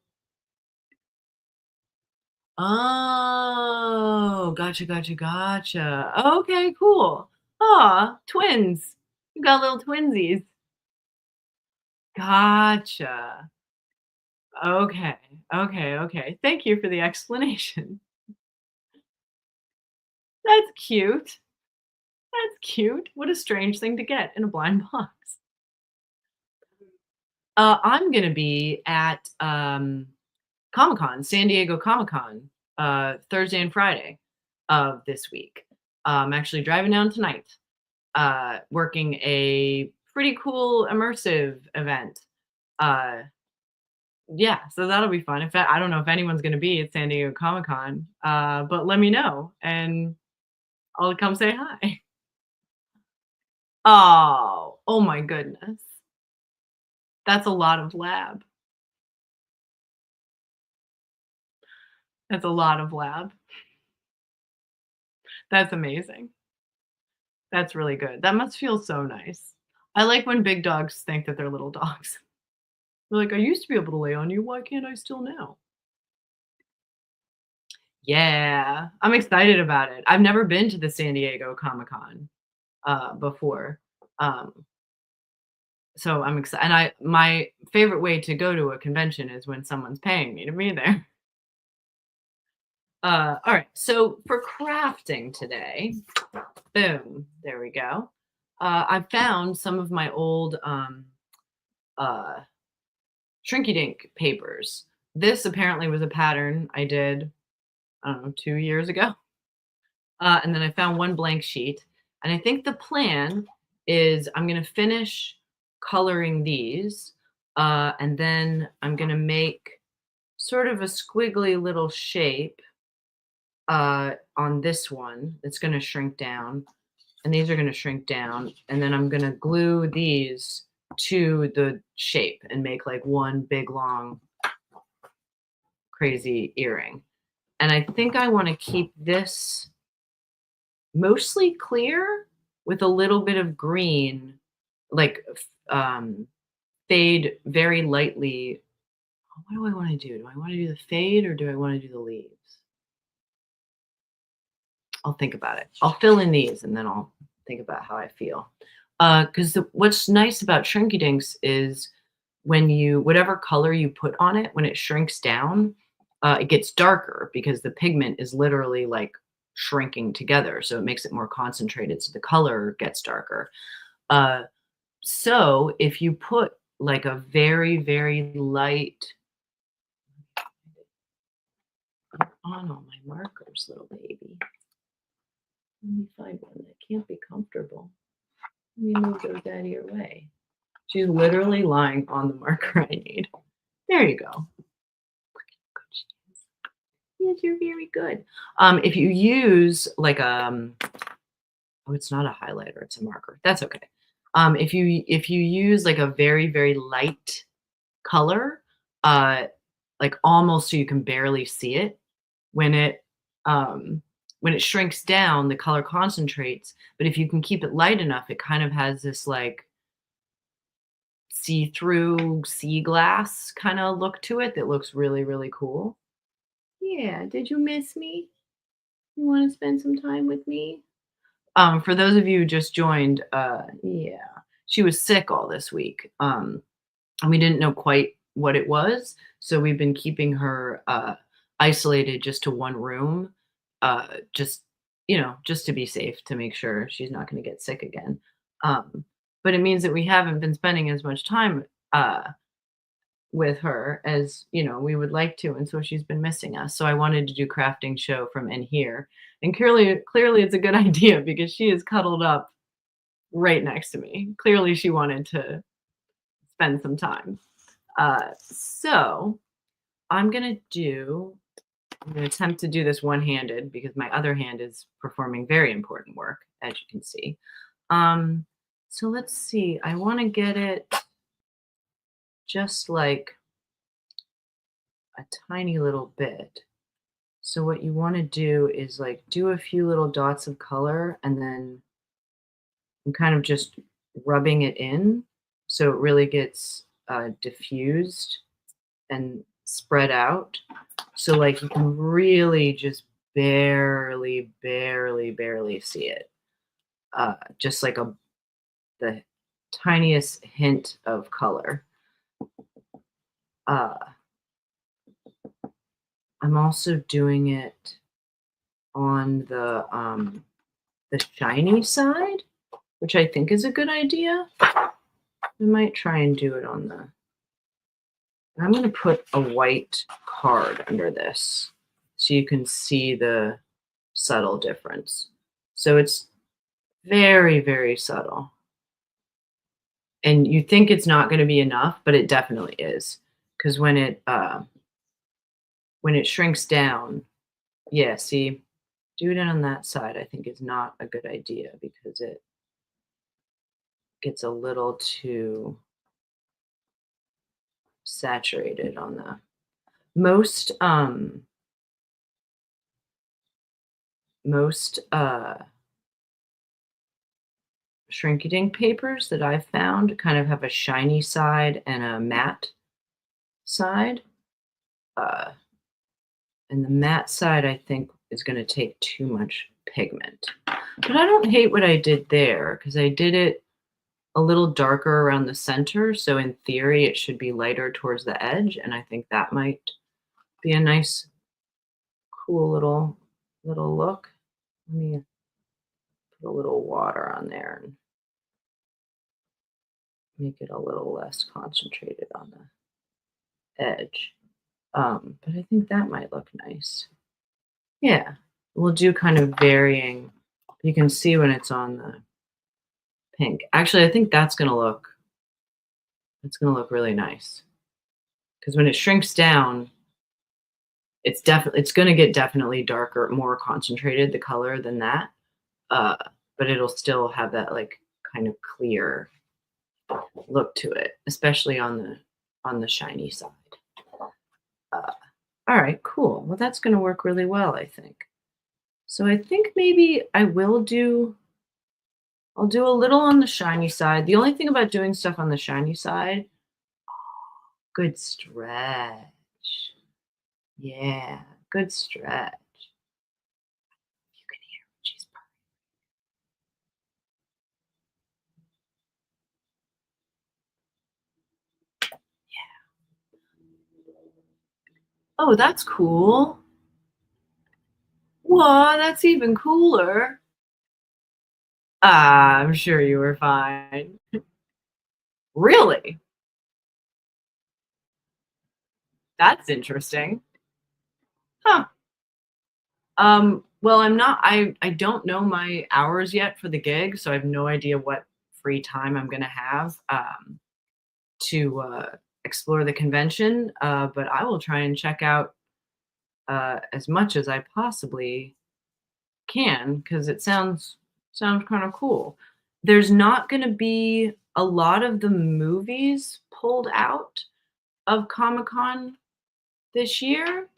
Oh, gotcha. Okay, cool. Aw, twins. You got little twinsies. Gotcha. Okay. Thank you for the explanation. That's cute. That's cute. What a strange thing to get in a blind box. I'm gonna be at Comic-Con, San Diego Comic-Con, Thursday and Friday of this week. I'm actually driving down tonight, working a pretty cool immersive event. Yeah, so that'll be fun. In fact, I don't know if anyone's gonna be at San Diego Comic-Con, but let me know and I'll come say hi. Oh my goodness. That's a lot of lab. That's a lot of lab. That's amazing. That's really good. That must feel so nice. I like when big dogs think that they're little dogs. They're like, "I used to be able to lay on you. Why can't I still now?" Yeah, I'm excited about it. I've never been to the San Diego Comic-Con, before. Um, so I'm excited. And my favorite way to go to a convention is when someone's paying me to be there. All right, so for crafting today, boom, there we go. I found some of my old uh, Shrinky Dink papers. This apparently was a pattern I did, I don't know, 2 years ago. And then I found one blank sheet. And I think the plan is I'm going to finish coloring these. And then I'm going to make sort of a squiggly little shape on this one. It's going to shrink down. And these are going to shrink down. And then I'm going to glue these to the shape and make like one big long crazy earring. And I think I want to keep this mostly clear with a little bit of green, like fade very lightly. What do I want to do? Do I want to do the fade or do I want to do the leaves? I'll think about it. I'll fill in these and then I'll think about how I feel. Because what's nice about Shrinky Dinks is when you, whatever color you put on it, when it shrinks down, it gets darker because the pigment is literally like shrinking together. So it makes it more concentrated. So the color gets darker. So if you put like a very, very light, on all my markers, little baby. Let me find one that can't be comfortable. Let me move those out of your way. She's literally lying on the marker I need. There you go. Look how good she is. Yes, you're very good. If you use like oh, it's not a highlighter, it's a marker. That's okay. If you use like a very, very light color, like almost so you can barely see it, when it shrinks down, the color concentrates. But if you can keep it light enough, it kind of has this like see-through sea glass kind of look to it that looks really, really cool. Yeah, did you miss me? You want to spend some time with me? For those of you who just joined, yeah, she was sick all this week. And we didn't know quite what it was, so we've been keeping her isolated just to one room, just just to be safe, to make sure she's not going to get sick again. But it means that we haven't been spending as much time with her as we would like to, and so she's been missing us. So I wanted to do crafting show from in here, and clearly it's a good idea because she is cuddled up right next to me. Clearly she wanted to spend some time. So I'm gonna attempt to do this one-handed because my other hand is performing very important work, as you can see. So let's see. I want to get it just like a tiny little bit. So what you want to do is like do a few little dots of color and then I'm kind of just rubbing it in so it really gets diffused and spread out. So like you can really just barely see it. Just like the tiniest hint of color. I'm also doing it on the shiny side, which I think is a good idea. I might try and do it on the. I'm going to put a white card under this so you can see the subtle difference. So it's very, very subtle. And you think it's not going to be enough, but it definitely is. Because when it shrinks down, yeah, see, do it on that side, I think is not a good idea because it gets a little too saturated on the most Shrinky Dink papers that I've found kind of have a shiny side and a matte side. And the matte side, I think, is going to take too much pigment. But I don't hate what I did there because I did it a little darker around the center. So in theory, it should be lighter towards the edge. And I think that might be a nice, cool little look. Let me put a little water on there and make it a little less concentrated on the edge. But I think that might look nice. Yeah, we'll do kind of varying. You can see when it's on the pink. Actually, I think that's gonna look really nice. Because when it shrinks down, it's gonna get definitely darker, more concentrated, the color than that. But it'll still have that like kind of clear look to it, especially on the shiny side. All right, cool. Well, that's going to work really well, I think. So I think maybe I'll do a little on the shiny side. The only thing about doing stuff on the shiny side, good stretch. Yeah, good stretch. You can hear when she's purring. Oh, that's cool. Whoa, that's even cooler. Ah, I'm sure you were fine. Really? That's interesting. Huh. Well, I don't know my hours yet for the gig, so I have no idea what free time I'm gonna have to explore the convention. But I will try and check out as much as I possibly can because it sounds kind of cool. There's not gonna be a lot of the movies pulled out of Comic-Con this year.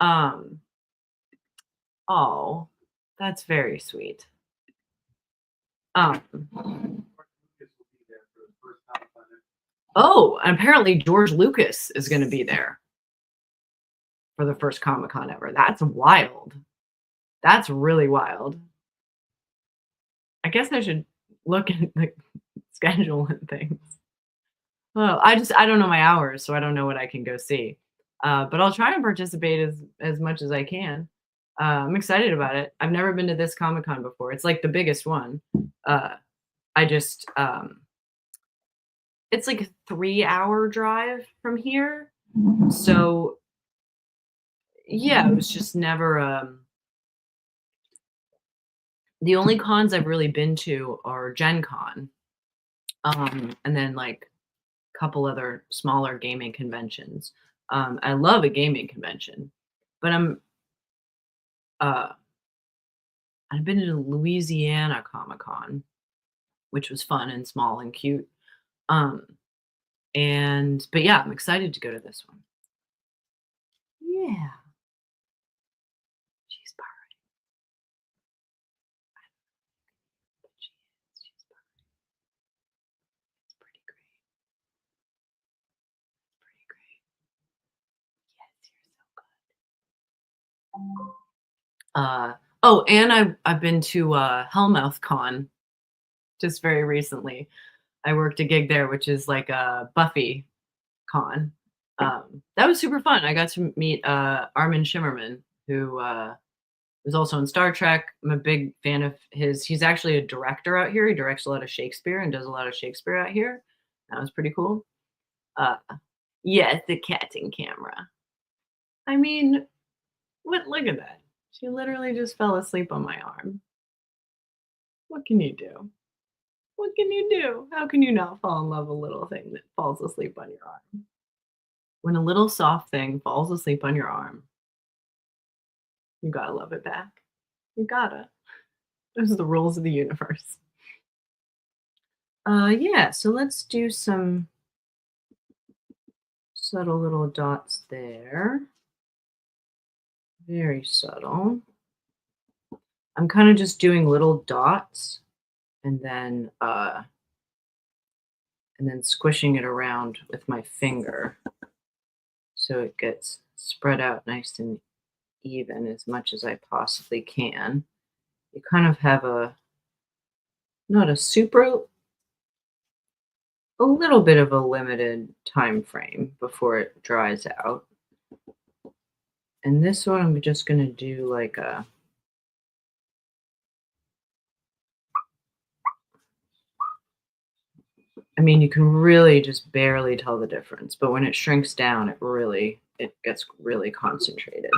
Um, oh, that's very sweet. Um, oh, and apparently George Lucas is going to be there for the first Comic Con ever. That's wild. That's really wild. I guess I should look at the schedule and things. Well, I don't know my hours, so I don't know what I can go see. But I'll try and participate as much as I can. I'm excited about it. I've never been to this Comic Con before. It's like the biggest one. I just it's like a 3-hour drive from here. So yeah, it was just never the only cons I've really been to are Gen Con. And then like a couple other smaller gaming conventions. I love a gaming convention, but uh I've been to Louisiana Comic Con, which was fun and small and cute. Um but yeah, I'm excited to go to this one. Yeah. She's purring. But she is. She's purring. It's pretty great. Pretty great. Yes, you're so good. Oh, and I've been to Hellmouth Con just very recently. I worked a gig there, which is like a Buffy con. That was super fun. I got to meet Armin Shimmerman, who was also in Star Trek. I'm a big fan of his. He's actually a director out here. He directs a lot of Shakespeare and does a lot of Shakespeare out here. That was pretty cool. Yes, the cat in camera. I mean, what? Look at that. She literally just fell asleep on my arm. What can you do? What can you do? How can you not fall in love with a little thing that falls asleep on your arm? When a little soft thing falls asleep on your arm, you gotta love it back. You gotta. Those are the rules of the universe. Yeah, so let's do some subtle little dots there. Very subtle. I'm kind of just doing little dots and then squishing it around with my finger so it gets spread out nice and even as much as I possibly can. You kind of have not a super, a little bit of a limited time frame before it dries out. And this one I'm just going to do like I mean, you can really just barely tell the difference, but when it shrinks down, it gets really concentrated.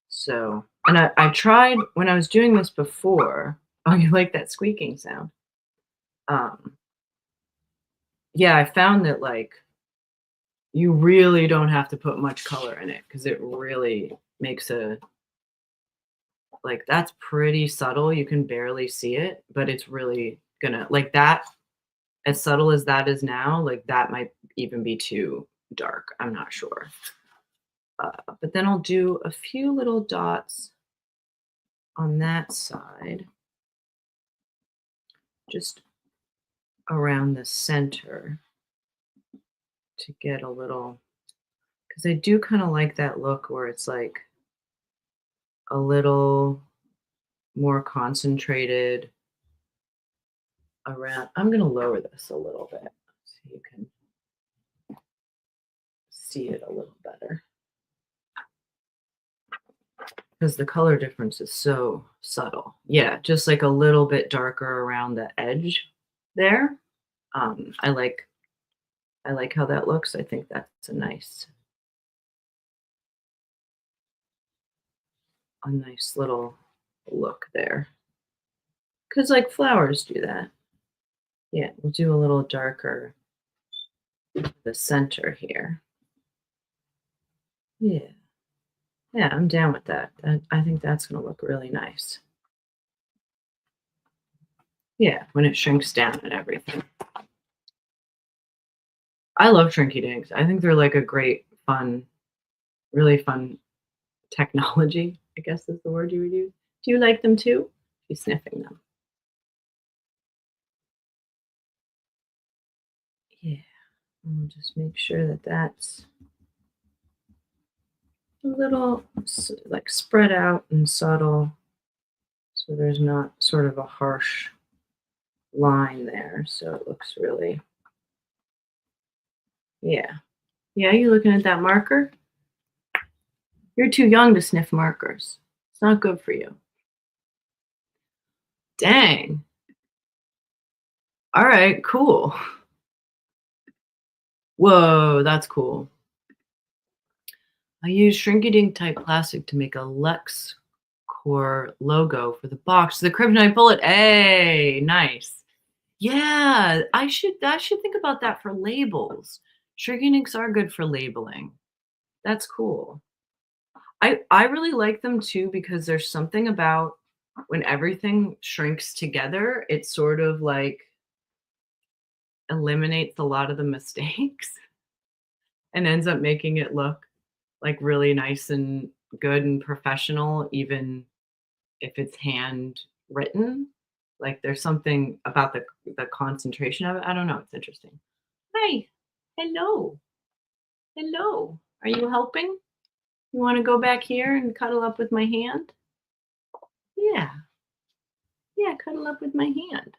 So, and I tried when I was doing this before. Oh, you like that squeaking sound? Yeah, I found that like you really don't have to put much color in it because it really makes like that's pretty subtle. You can barely see it, but it's really gonna like that. As subtle as that is now, like that might even be too dark. I'm not sure. But then I'll do a few little dots on that side, just around the center to get a little, because I do kind of like that look where it's like a little more concentrated around. I'm going to lower this a little bit so you can see it a little better, because the color difference is so subtle. Yeah, just like a little bit darker around the edge there. I like how that looks. I think that's a nice little look there. Because like flowers do that. Yeah, we'll do a little darker the center here. Yeah. Yeah, I'm down with that. I think that's going to look really nice. Yeah, when it shrinks down and everything. I love Shrinky Dinks. I think they're like a great, fun, really fun technology, I guess is the word you would use. Do you like them too? She's sniffing them. Yeah, and just make sure that that's a little like spread out and subtle, so there's not sort of a harsh line there, so it looks really, yeah. Yeah, you looking at that marker? You're too young to sniff markers. It's not good for you. Dang. All right, cool. Whoa, that's cool. I used Shrinky Dink type plastic to make a LexCorp logo for the box. The kryptonite bullet. Hey, nice. Yeah, I should think about that for labels. Shrinky Dinks are good for labeling. That's cool. I really like them too, because there's something about when everything shrinks together, it sort of like eliminates a lot of the mistakes and ends up making it look like really nice and good and professional, even if it's handwritten. Like there's something about the concentration of it. I don't know. It's interesting. Hi. Hello. Hello. Are you helping? You want to go back here and cuddle up with my hand? Yeah. Yeah, cuddle up with my hand.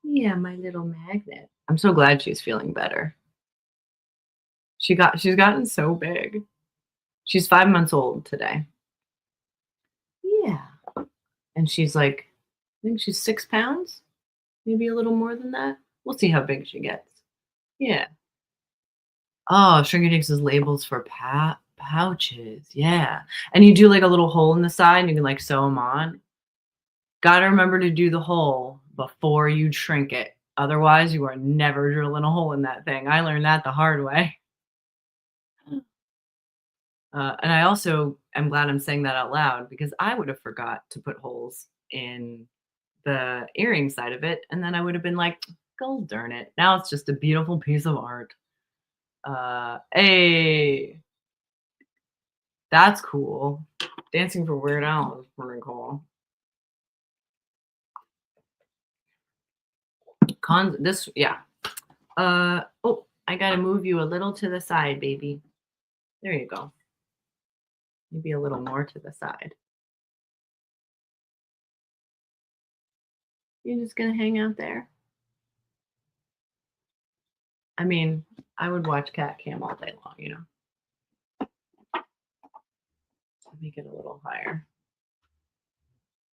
Yeah, my little magnet. I'm so glad she's feeling better. She's gotten so big. She's 5 months old today. Yeah. And she's like, I think she's 6 pounds, maybe a little more than that. We'll see how big she gets. Yeah. Oh, Shrinky Dinks is labels for pouches. Yeah. And you do like a little hole in the side and you can like sew them on. Gotta remember to do the hole before you shrink it. Otherwise, you are never drilling a hole in that thing. I learned that the hard way. And I also am glad I'm saying that out loud, because I would have forgot to put holes in the earring side of it. And then I would have been like, gold darn it. Now it's just a beautiful piece of art. Hey, that's cool. Dancing for Weird Al is pretty cool. Yeah. Oh, I gotta move you a little to the side, baby. There you go. Maybe a little more to the side. You're just gonna hang out there? I mean, I would watch Cat Cam all day long, you know. Let me get a little higher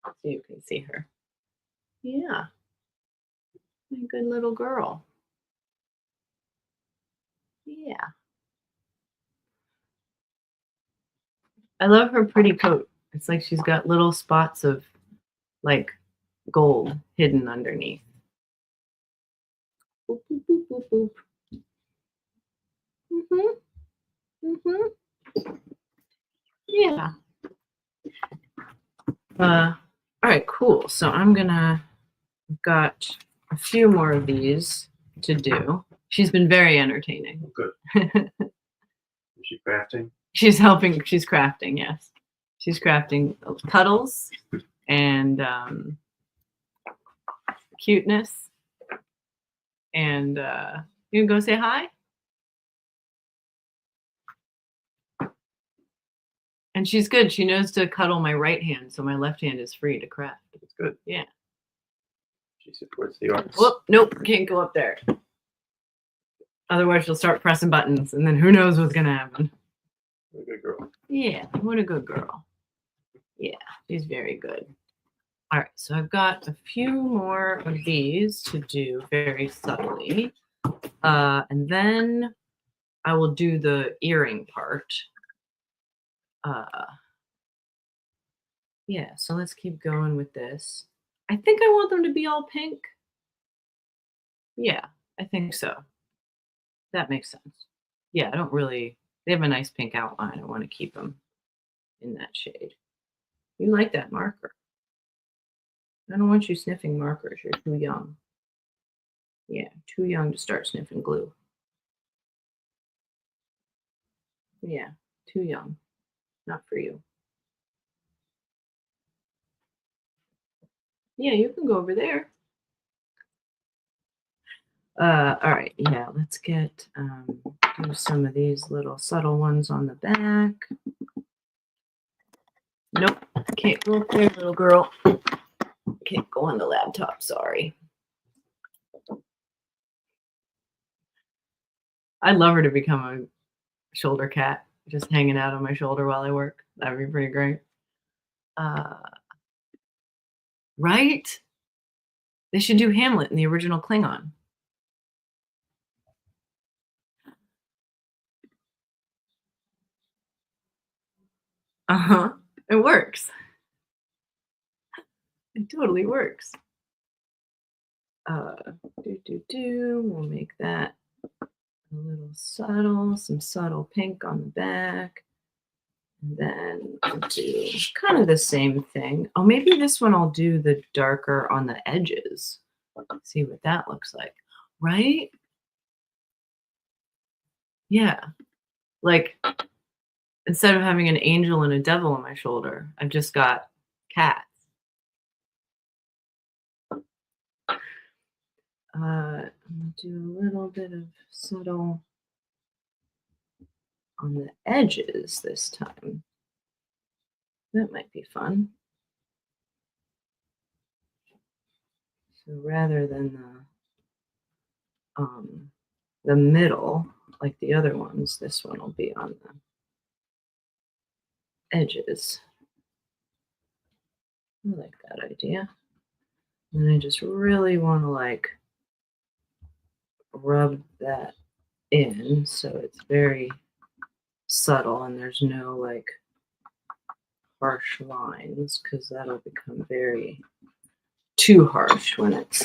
so you can see her. Yeah. My good little girl. Yeah. I love her pretty coat. It's like she's got little spots of like gold hidden underneath. Boop, boop, boop, boop, boop. Yeah. All right, cool. So I've got a few more of these to do. She's been very entertaining. Good. Is she crafting? She's helping. She's crafting. Yes, she's crafting cuddles and cuteness. And you can go say hi. And she's good. She knows to cuddle my right hand, so my left hand is free to craft. It's good. Yeah. She supports the arts. Whoop, nope, can't go up there. Otherwise, she'll start pressing buttons, and then who knows what's gonna happen. What a good girl. Yeah, what a good girl. Yeah, she's very good. All right, so I've got a few more of these to do very subtly. And then I will do the earring part. Yeah, so let's keep going with this. I think I want them to be all pink. Yeah, I think so. That makes sense. Yeah, I don't really, they have a nice pink outline. I want to keep them in that shade. You like that marker. I don't want you sniffing markers. You're too young. Yeah, too young to start sniffing glue. Yeah, too young. Not for you. Yeah, you can go over there. All right, yeah, let's get do some of these little subtle ones on the back. Nope, can't go up there, little girl. Can't go on the laptop, sorry. I'd love her to become a shoulder cat, just hanging out on my shoulder while I work. That'd be pretty great. Right? They should do Hamlet in the original Klingon. Uh-huh. It works. It totally works. We'll make that a little subtle, some subtle pink on the back. And then I'll do kind of the same thing. Oh, maybe this one I'll do the darker on the edges. See what that looks like, right? Yeah. Like instead of having an angel and a devil on my shoulder, I've just got cats. I'm gonna do a little bit of subtle on the edges this time. That might be fun. So rather than the middle, like the other ones, this one will be on the edges. I like that idea. And I just really want to like rub that in so it's very subtle and there's no like harsh lines because that'll become very too harsh when it's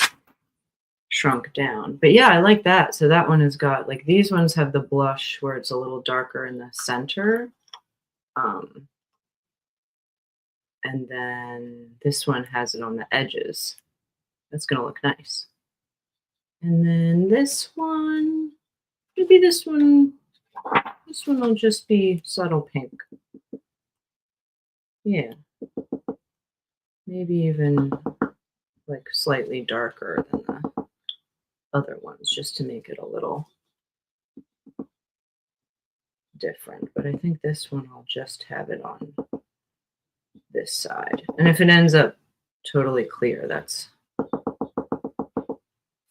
shrunk down. But yeah, I like that. So that one has got like these ones have the blush where it's a little darker in the center. And then this one has it on the edges. That's gonna look nice. And then this one, maybe this one will just be subtle pink. Yeah. Maybe even like slightly darker than the other ones just to make it a little different. But I think this one I'll just have it on this side. And if it ends up totally clear, that's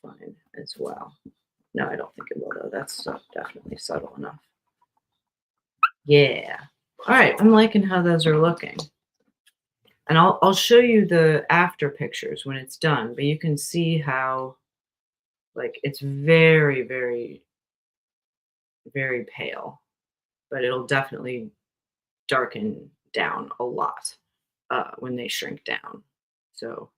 fine as well. No, I don't think it will though. That's definitely subtle enough. Yeah. All right, I'm liking how those are looking. And I'll show you the after pictures when it's done, but you can see how like it's very, very, very pale, but it'll definitely darken down a lot when they shrink down. So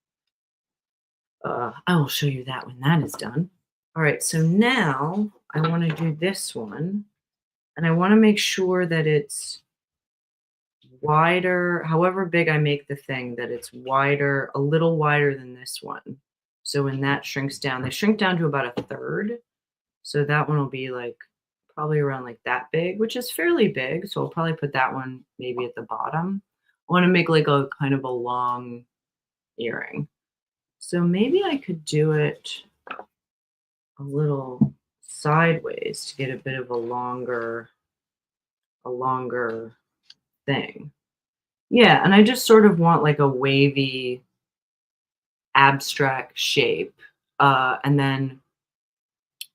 I will show you that when that is done. All right, so now I want to do this one, and I want to make sure that it's wider, however big I make the thing, that it's wider, a little wider than this one. So when that shrinks down, they shrink down to about a third. So that one will be like probably around like that big, which is fairly big. So I'll probably put that one maybe at the bottom. I want to make like a kind of a long earring. So maybe I could do it a little sideways to get a bit of a longer thing. Yeah, and I just sort of want like a wavy abstract shape. And then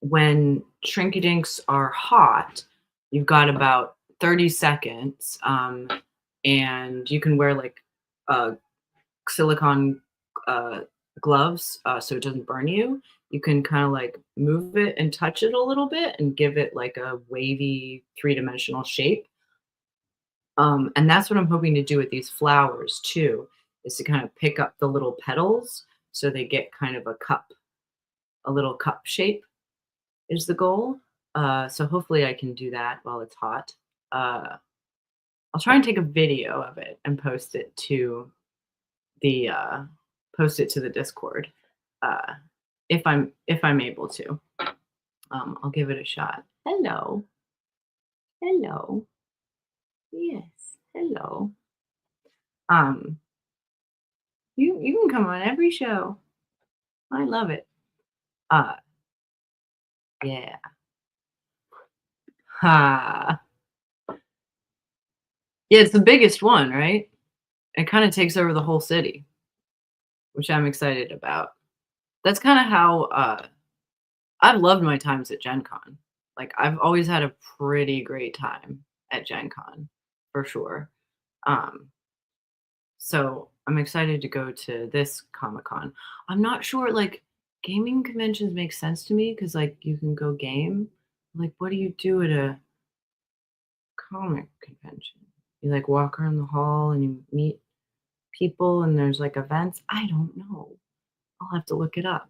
when Shrinky Dinks are hot, you've got about 30 seconds. And you can wear like silicone gloves so it doesn't burn you. You can kind of like move it and touch it a little bit and give it like a wavy three-dimensional shape. And that's what I'm hoping to do with these flowers too, is to kind of pick up the little petals so they get kind of a little cup shape is the goal. So hopefully I can do that while it's hot. I'll try and take a video of it and post it to the Discord if I'm able to. I'll give it a shot. Hello. Yes, hello. You can come on every show. I love it. Yeah. Ha. Yeah, it's the biggest one, right? It kind of takes over the whole city, which I'm excited about. That's kind of how I've loved my times at Gen Con. Like I've always had a pretty great time at Gen Con, for sure. So I'm excited to go to this Comic-Con. I'm not sure, like, gaming conventions make sense to me because, like, you can go game. Like, what do you do at a comic convention? You, like, walk around the hall and you meet people and there's, like, events? I don't know. I'll have to look it up.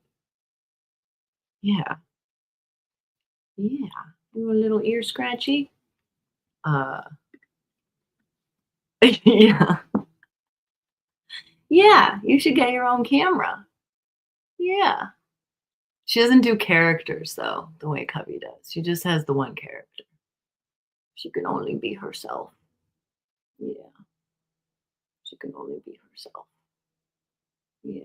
Yeah. Yeah. Do a little ear scratchy. Yeah. Yeah, you should get your own camera. Yeah. She doesn't do characters though, the way Cubby does. She just has the one character. She can only be herself. Yeah. She can only be herself. Yeah.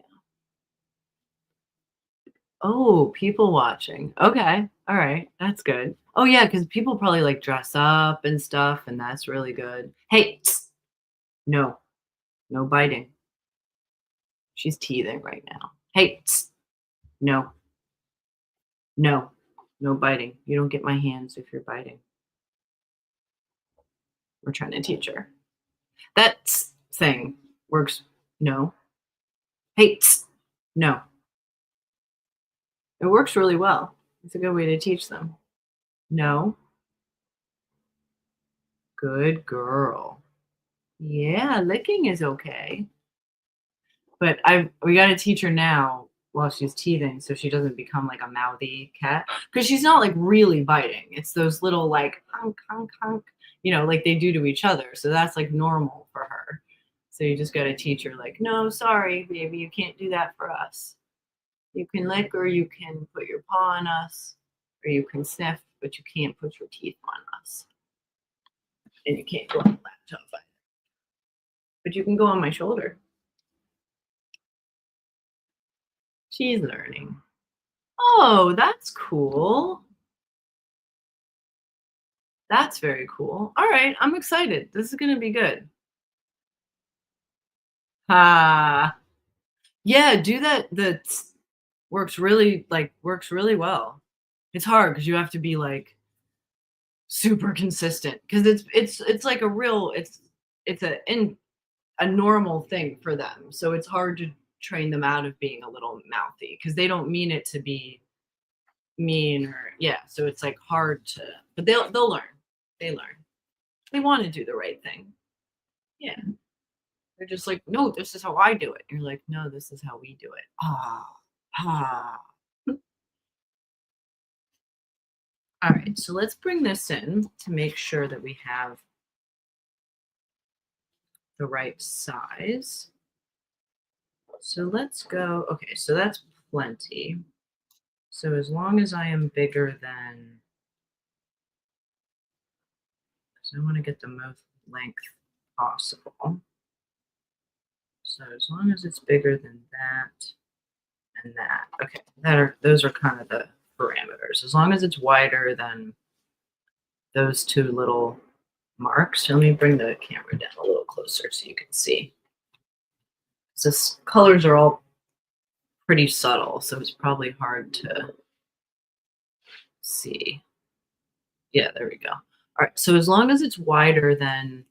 Oh, people watching. Okay. All right. That's good. Oh yeah, because people probably like dress up and stuff, and that's really good. Hey, no. No biting. She's teething right now. Hey, no. No. No biting. You don't get my hands if you're biting. We're trying to teach her. That thing works. No. Hey, no. It works really well. It's a good way to teach them. No. Good girl. Yeah, licking is okay. But we got to teach her now while she's teething so she doesn't become like a mouthy cat. Because she's not like really biting. It's those little like honk, honk, honk, like they do to each other. So that's like normal for her. So you just got to teach her like, no, sorry, baby, you can't do that for us. You can lick or you can put your paw on us or you can sniff, but you can't put your teeth on us. And you can't go on the laptop either. But you can go on my shoulder. She's learning. Oh, that's cool. That's very cool. All right, I'm excited. This is going to be good. Yeah, do that. That works really well. It's hard because you have to be like super consistent because it's like a real it's a normal thing for them. So it's hard to train them out of being a little mouthy because they don't mean it to be mean or yeah. So it's like hard to, but they'll learn. They learn. They want to do the right thing. Yeah. They're just like, no, this is how I do it. You're like, no, this is how we do it. All right, so let's bring this in to make sure that we have the right size. So let's go, okay, so that's plenty. So as long as I am bigger than So I want to get the most length possible. So as long as it's bigger than that and that. Okay, those are kind of the parameters. As long as it's wider than those two little marks. Let me bring the camera down a little closer so you can see. This colors are all pretty subtle, so it's probably hard to see. Yeah, there we go. All right, so as long as it's wider than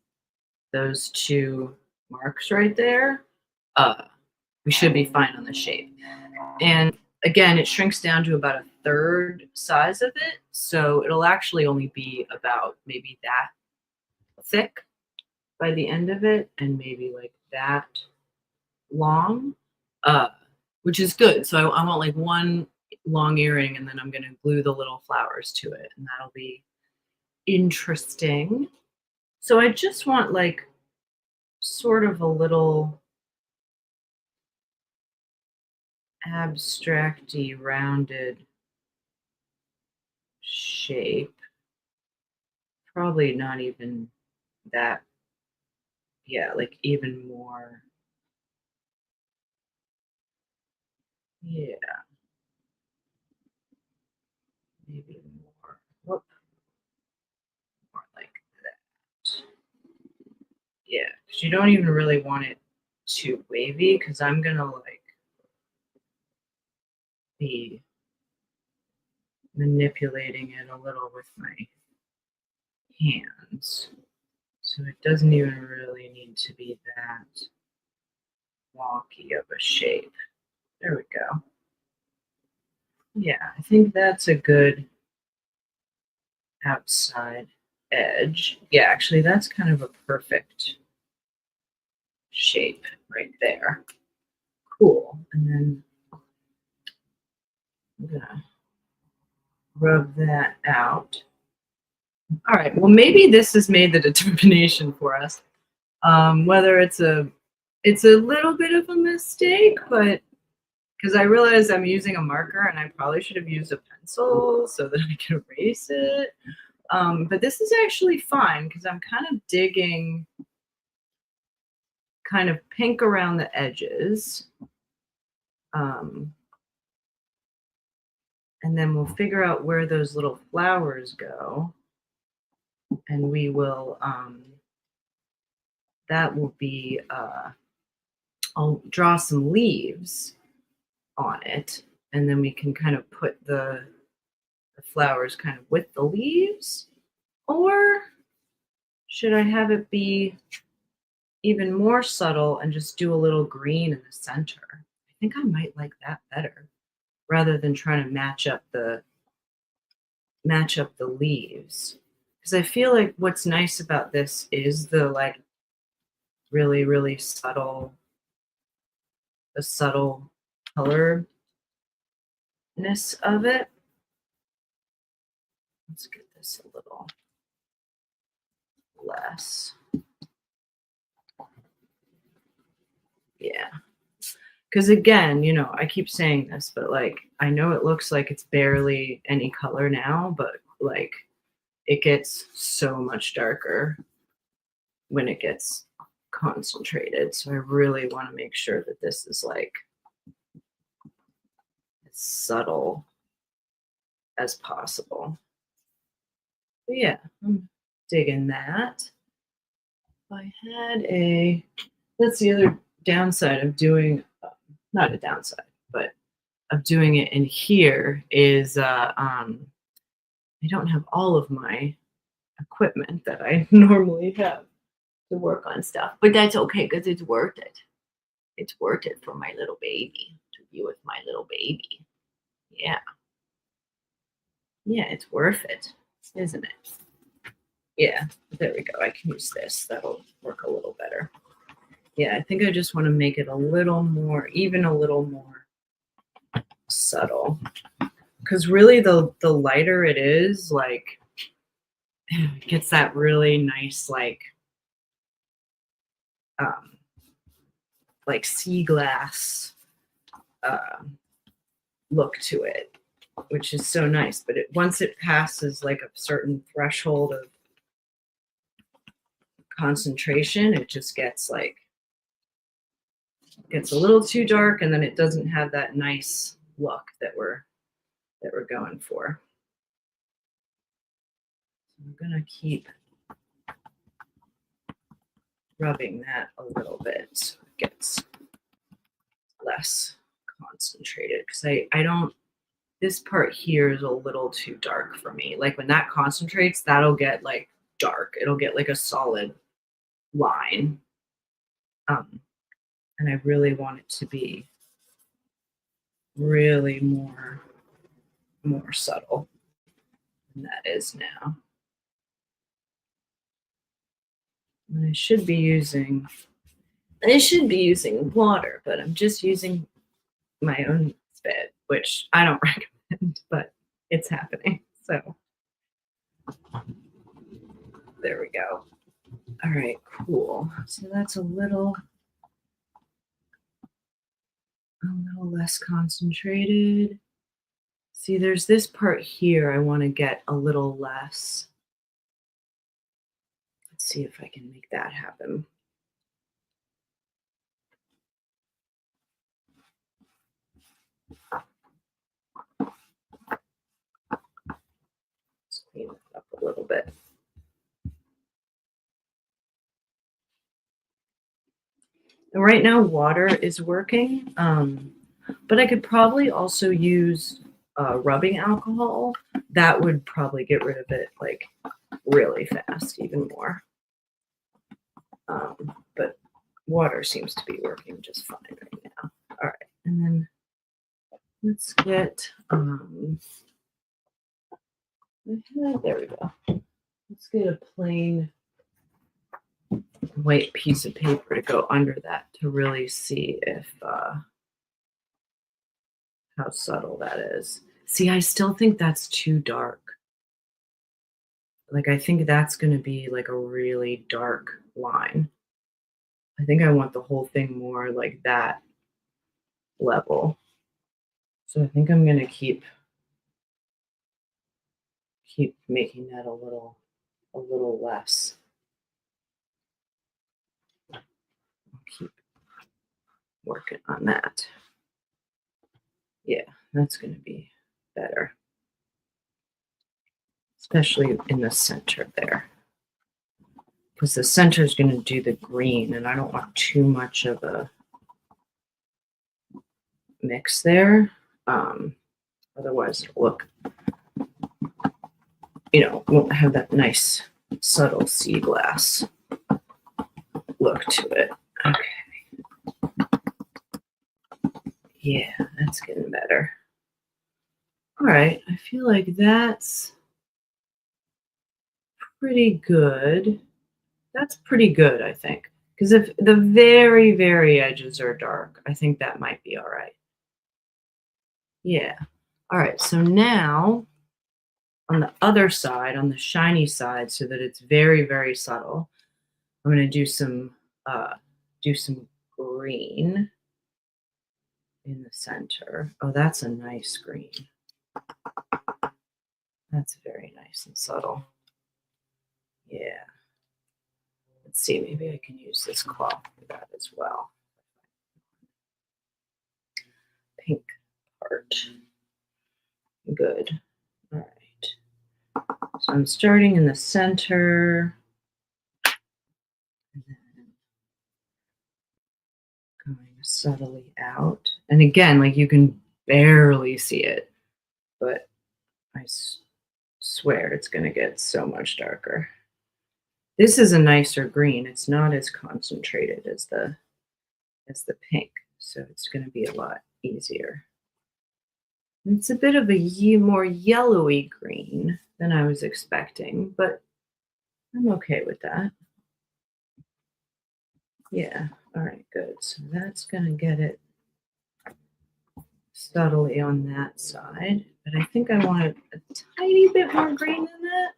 those two marks right there, we should be fine on the shape. And again, it shrinks down to about a third size of it, so it'll actually only be about maybe that thick by the end of it, and maybe like that long, which is good. So I want like one long earring, and then I'm going to glue the little flowers to it, and that'll be interesting. So I just want like sort of a little abstracty rounded shape. Probably not even that. Yeah, like even more. Yeah. Maybe more. Whoop. More like that. Yeah, because you don't even really want it too wavy, because I'm gonna like be manipulating it a little with my hands. So it doesn't even really need to be that wonky of a shape. There we go. Yeah, I think that's a good outside edge. Yeah, actually that's kind of a perfect shape right there. Cool. And then I'm gonna rub that out. All right, well, maybe this has made the determination for us. Whether it's a little bit of a mistake, but because I realize I'm using a marker and I probably should have used a pencil so that I can erase it. But this is actually fine because I'm kind of digging kind of pink around the edges. And then we'll figure out where those little flowers go. And we will, that will be, I'll draw some leaves on it, and then we can kind of put the flowers kind of with the leaves. Or should I have it be even more subtle and just do a little green in the center? I think I might like that better, rather than trying to match up the leaves. Because I feel like what's nice about this is the like really, really subtle colorness of it. Let's get this a little less. Yeah. Because again, you know, I keep saying this, but like, I know it looks like it's barely any color now, but like, it gets so much darker when it gets concentrated. So I really want to make sure that this is like as subtle as possible. But yeah, I'm digging that. That's the other downside of doing, not a downside, but of doing it in here is I don't have all of my equipment that I normally have to work on stuff, but that's okay because it's worth it. It's worth it for my little baby, to be with my little baby. Yeah. Yeah, it's worth it, isn't it? Yeah, there we go. I can use this. That'll work a little better. Yeah, I think I just want to make it a little more, even a little more subtle. Because really the lighter it is, like, it gets that really nice, like sea glass look to it, which is so nice. But once it passes like a certain threshold of concentration, it just gets like, gets a little too dark, and then it doesn't have that nice look that we're going for. I'm gonna keep rubbing that a little bit so it gets less concentrated, because I don't, this part here is a little too dark for me. Like when that concentrates, that'll get like dark. It'll get like a solid line. And I really want it to be really more subtle than that is now. And I should be using water, but I'm just using my own spit, which I don't recommend, but it's happening. So there we go. All right, cool. So that's a little less concentrated. See, there's this part here I want to get a little less. Let's see if I can make that happen. Let's clean that up a little bit. And right now, water is working, but I could probably also use rubbing alcohol. That would probably get rid of it like really fast, even more. But water seems to be working just fine right now. All right, and then let's get there we go. Let's get a plain white piece of paper to go under that to really see if how subtle that is. See, I still think that's too dark. Like, I think that's going to be like a really dark line. I think I want the whole thing more like that level. So I think I'm going to keep making that a little less. I'll keep working on that. Yeah, that's going to be better. Especially in the center there. Because the center is going to do the green, and I don't want too much of a mix there. Otherwise, it'll look, won't have that nice, subtle sea glass look to it. Okay. Yeah, that's getting better. All right, I feel like that's pretty good. That's pretty good, I think. Because if the very, very edges are dark, I think that might be all right. Yeah. All right, so now on the other side, on the shiny side, so that it's very, very subtle, I'm going to do some green in the center. Oh, that's a nice green. That's very nice and subtle. Yeah. Let's see, maybe I can use this cloth for that as well. Pink part. Good. All right. So I'm starting in the center. And then going subtly out. And again, like you can barely see it, but I swear it's going to get so much darker. This is a nicer green. It's not as concentrated as the pink, so it's going to be a lot easier. It's a bit of a more yellowy green than I was expecting, but I'm okay with that. Yeah, all right, good. So that's going to get it subtly on that side, but I think I want a tiny bit more green than that.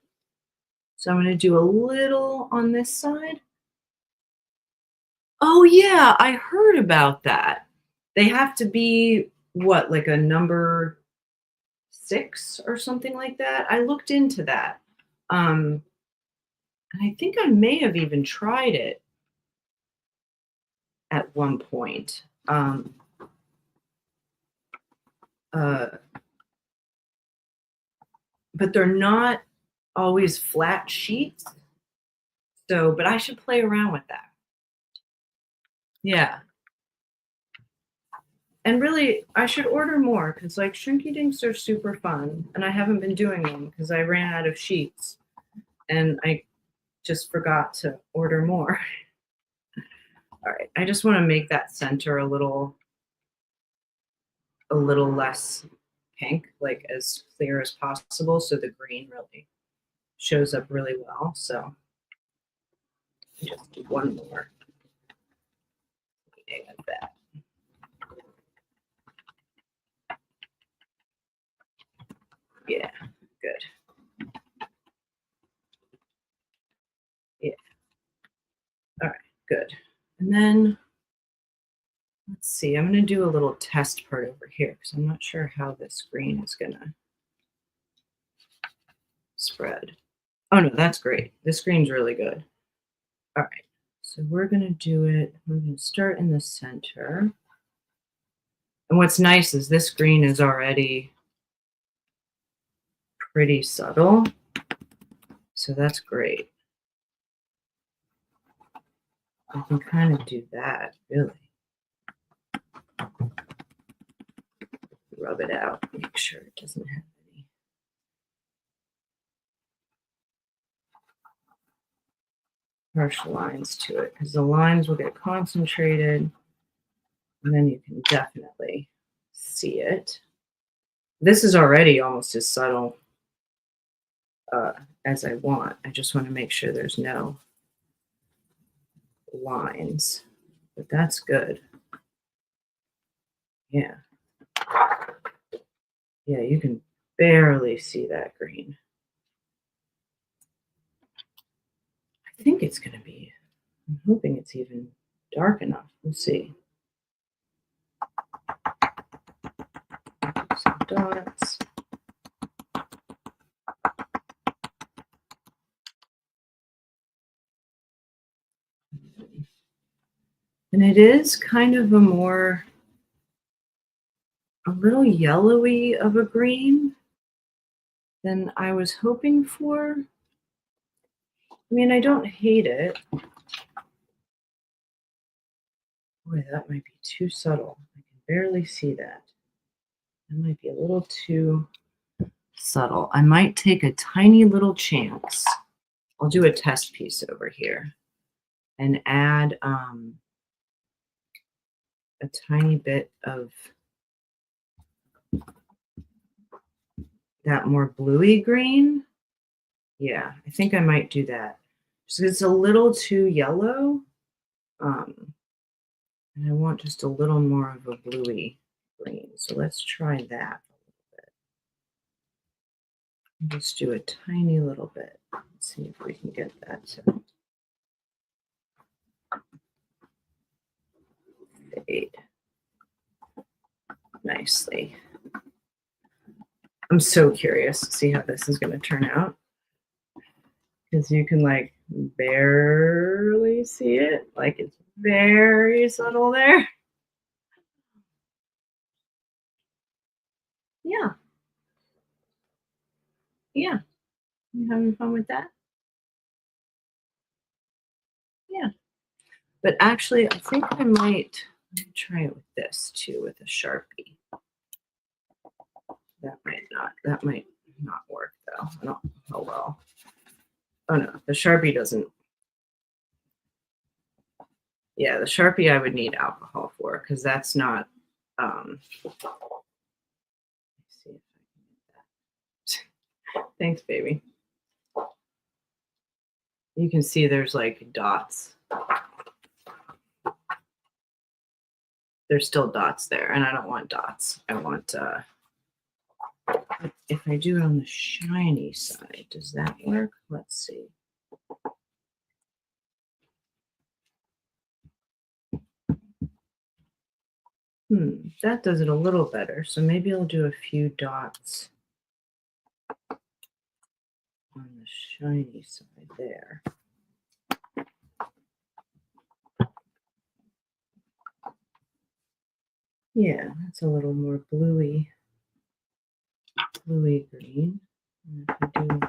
So I'm going to do a little on this side. Oh yeah, I heard about that. They have to be, what, like a number 6 or something like that? I looked into that. And I think I may have even tried it at one point. But they're not always flat sheets. So, but I should play around with that. Yeah. And really, I should order more because like Shrinky Dinks are super fun. And I haven't been doing them because I ran out of sheets. And I just forgot to order more. All right, I just want to make that center a little less pink, like as clear as possible, so the green really shows up really well. So just do one more of that. Yeah, good. Yeah. All right, good. And then let's see, I'm going to do a little test part over here because I'm not sure how this green is going to spread. Oh no, that's great. This green's really good. All right, so we're going to do it. We're going to start in the center. And what's nice is this green is already pretty subtle. So that's great. I can kind of do that, really. Rub it out, make sure it doesn't have any. Harsh lines to it, because the lines will get concentrated, and then you can definitely see it. This is already almost as subtle as I want. I just want to make sure there's no lines, but that's good. Yeah. Yeah, you can barely see that green. I think it's going to be, I'm hoping it's even dark enough. We'll see. Some dots. And it is kind of a little yellowy of a green than I was hoping for. I mean, I don't hate it. Boy, that might be too subtle. I can barely see that. That might be a little too subtle. I might take a tiny little chance. I'll do a test piece over here and add a tiny bit of that more bluey green. Yeah, I think I might do that. Just it's a little too yellow. And I want just a little more of a bluey green. So let's try that a little bit. Just do a tiny little bit. Let's see if we can get that to fade nicely. I'm so curious to see how this is going to turn out. Because you can like barely see it. Like it's very subtle there. Yeah. Yeah. You having fun with that? Yeah. But actually, I think I might try it with this too, with a Sharpie. That might not work though. I don't, oh well. Oh no, the Sharpie doesn't. Yeah, the Sharpie I would need alcohol for because that's not. Let's see if I can get that. Thanks, baby. You can see there's like dots. There's still dots there, and I don't want dots. I want. If I do it on the shiny side, does that work? Let's see. That does it a little better. So maybe I'll do a few dots on the shiny side there. Yeah, that's a little more bluey green. And if we do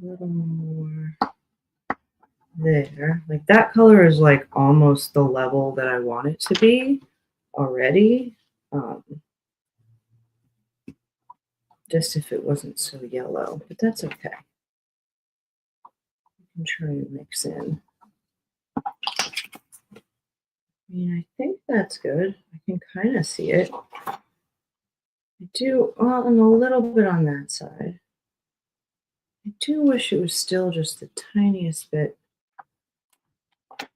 a little more there, like that color is like almost the level that I want it to be already. Just if it wasn't so yellow, but that's okay. I can try and mix in. I mean, I think that's good. I can kind of see it. I do, well, and a little bit on that side. I do wish it was still just the tiniest bit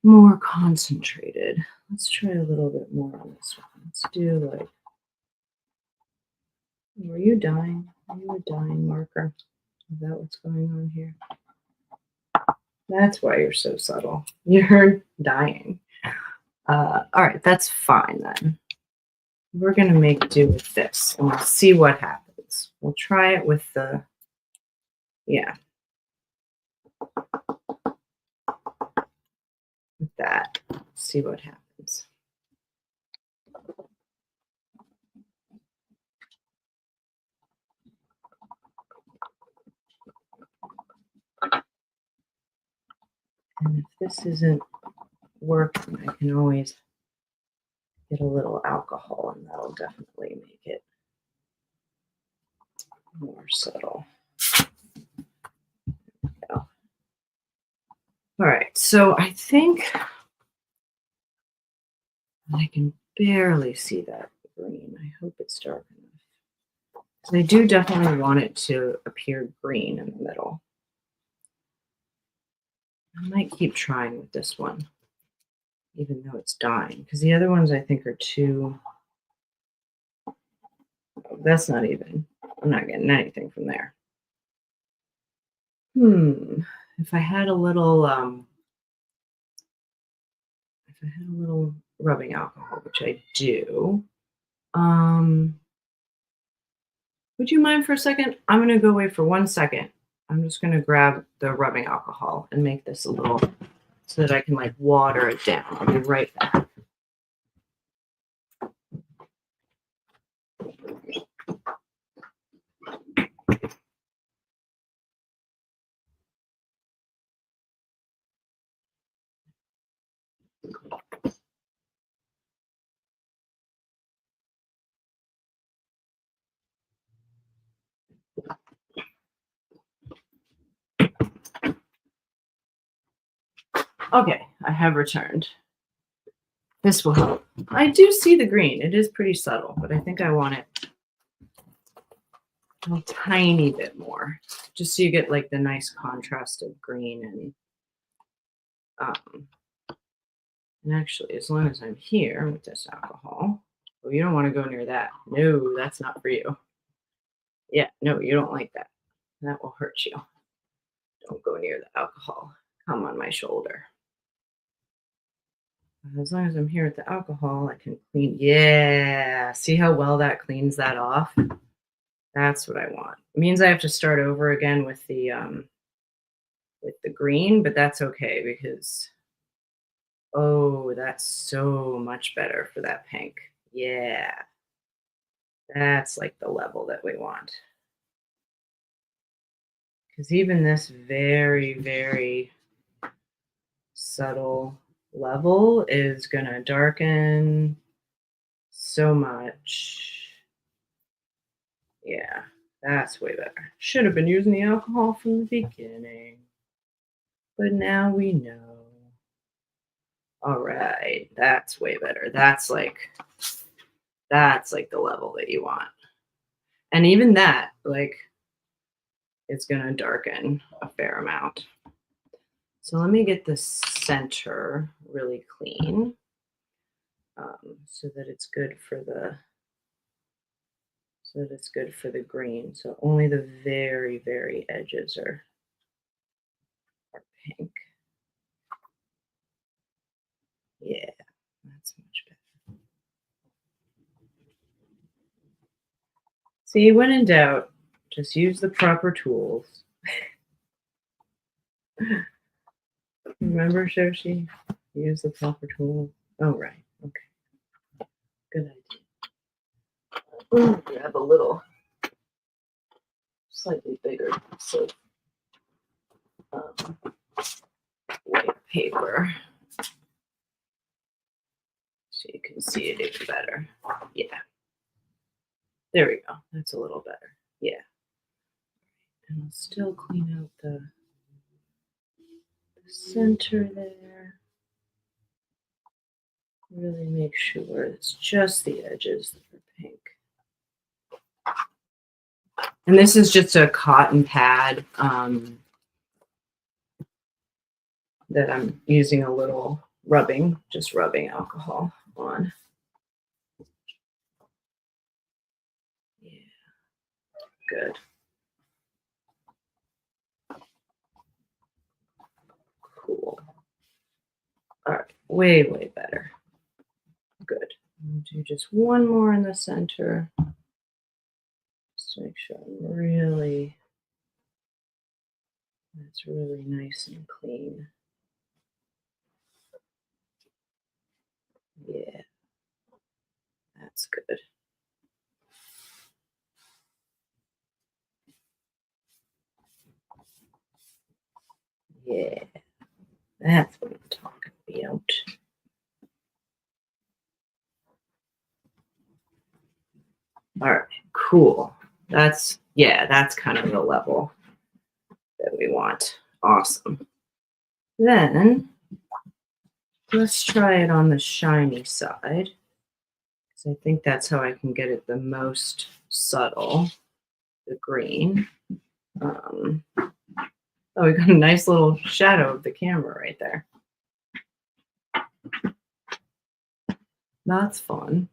more concentrated. Let's try a little bit more on this one. Let's do like, were you dying? Are you a dying marker? Is that what's going on here? That's why you're so subtle. You're dying. All right, that's fine then. We're going to make do with this and we'll see what happens. We'll try it with the, yeah. With that, see what happens. And if this isn't working, I can always get a little alcohol and that'll definitely make it more subtle. All right, so I think I can barely see that green. I hope it's dark enough. I do definitely want it to appear green in the middle. I might keep trying with this one, even though it's dying, because the other ones I think are too, oh, that's not even, I'm not getting anything from there. If I had a little, rubbing alcohol, which I do, would you mind for a second? I'm going to go away for 1 second. I'm just going to grab the rubbing alcohol and make this a little, so that I can like water it down. I'll be right back. Okay, I have returned. This will help. I do see the green. It is pretty subtle, but I think I want it a tiny bit more, just so you get like the nice contrast of green and actually, as long as I'm here with this alcohol, well, you don't want to go near that. No, that's not for you. Yeah, no, you don't like that. That will hurt you. Don't go near the alcohol. Come on my shoulder. As long as I'm here with the alcohol, I can clean. Yeah, see how well that cleans that off? That's what I want. It means I have to start over again with the green, but that's okay because, oh, that's so much better for that pink. Yeah, that's like the level that we want. Because even this very, very subtle level is going to darken so much. Yeah, that's way better. Should have been using the alcohol from the beginning. But now we know. All right, that's way better. That's like the level that you want. And even that, like, it's going to darken a fair amount. So let me get the center really clean so that it's good for the green. So only the very, very edges are pink. Yeah, that's much better. See, when in doubt, just use the proper tools. Remember, Shoshi? Use the proper tools. Oh, right. Okay. Good idea. Let me grab a little, slightly bigger piece of white paper so you can see it even better. Yeah. There we go. That's a little better. Yeah. And I'll still clean out the center there. Really make sure it's just the edges that are pink. And this is just a cotton pad that I'm using a little rubbing alcohol on. Yeah, good. Cool. All right, way better. Good. I'll do just one more in the center. Just to make sure that's really nice and clean. Yeah, that's good. Yeah, that's what I'm talking about. All right, cool. That's kind of the level that we want. Awesome. Then let's try it on the shiny side, because I think that's how I can get it the most subtle, the green. Oh, we got a nice little shadow of the camera right there. That's fun.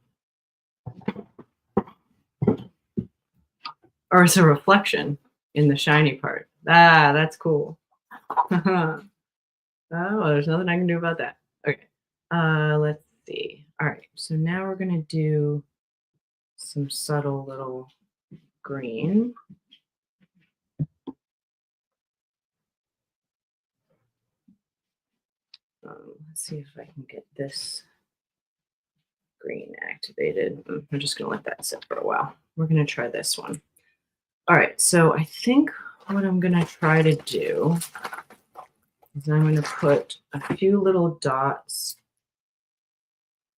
Or it's a reflection in the shiny part. Ah, that's cool. Oh, there's nothing I can do about that. Okay. Let's see. All right. So now we're going to do some subtle little green. Let's see if I can get this green activated. I'm just going to let that sit for a while. We're going to try this one. All right. So I think what I'm going to try to do is I'm going to put a few little dots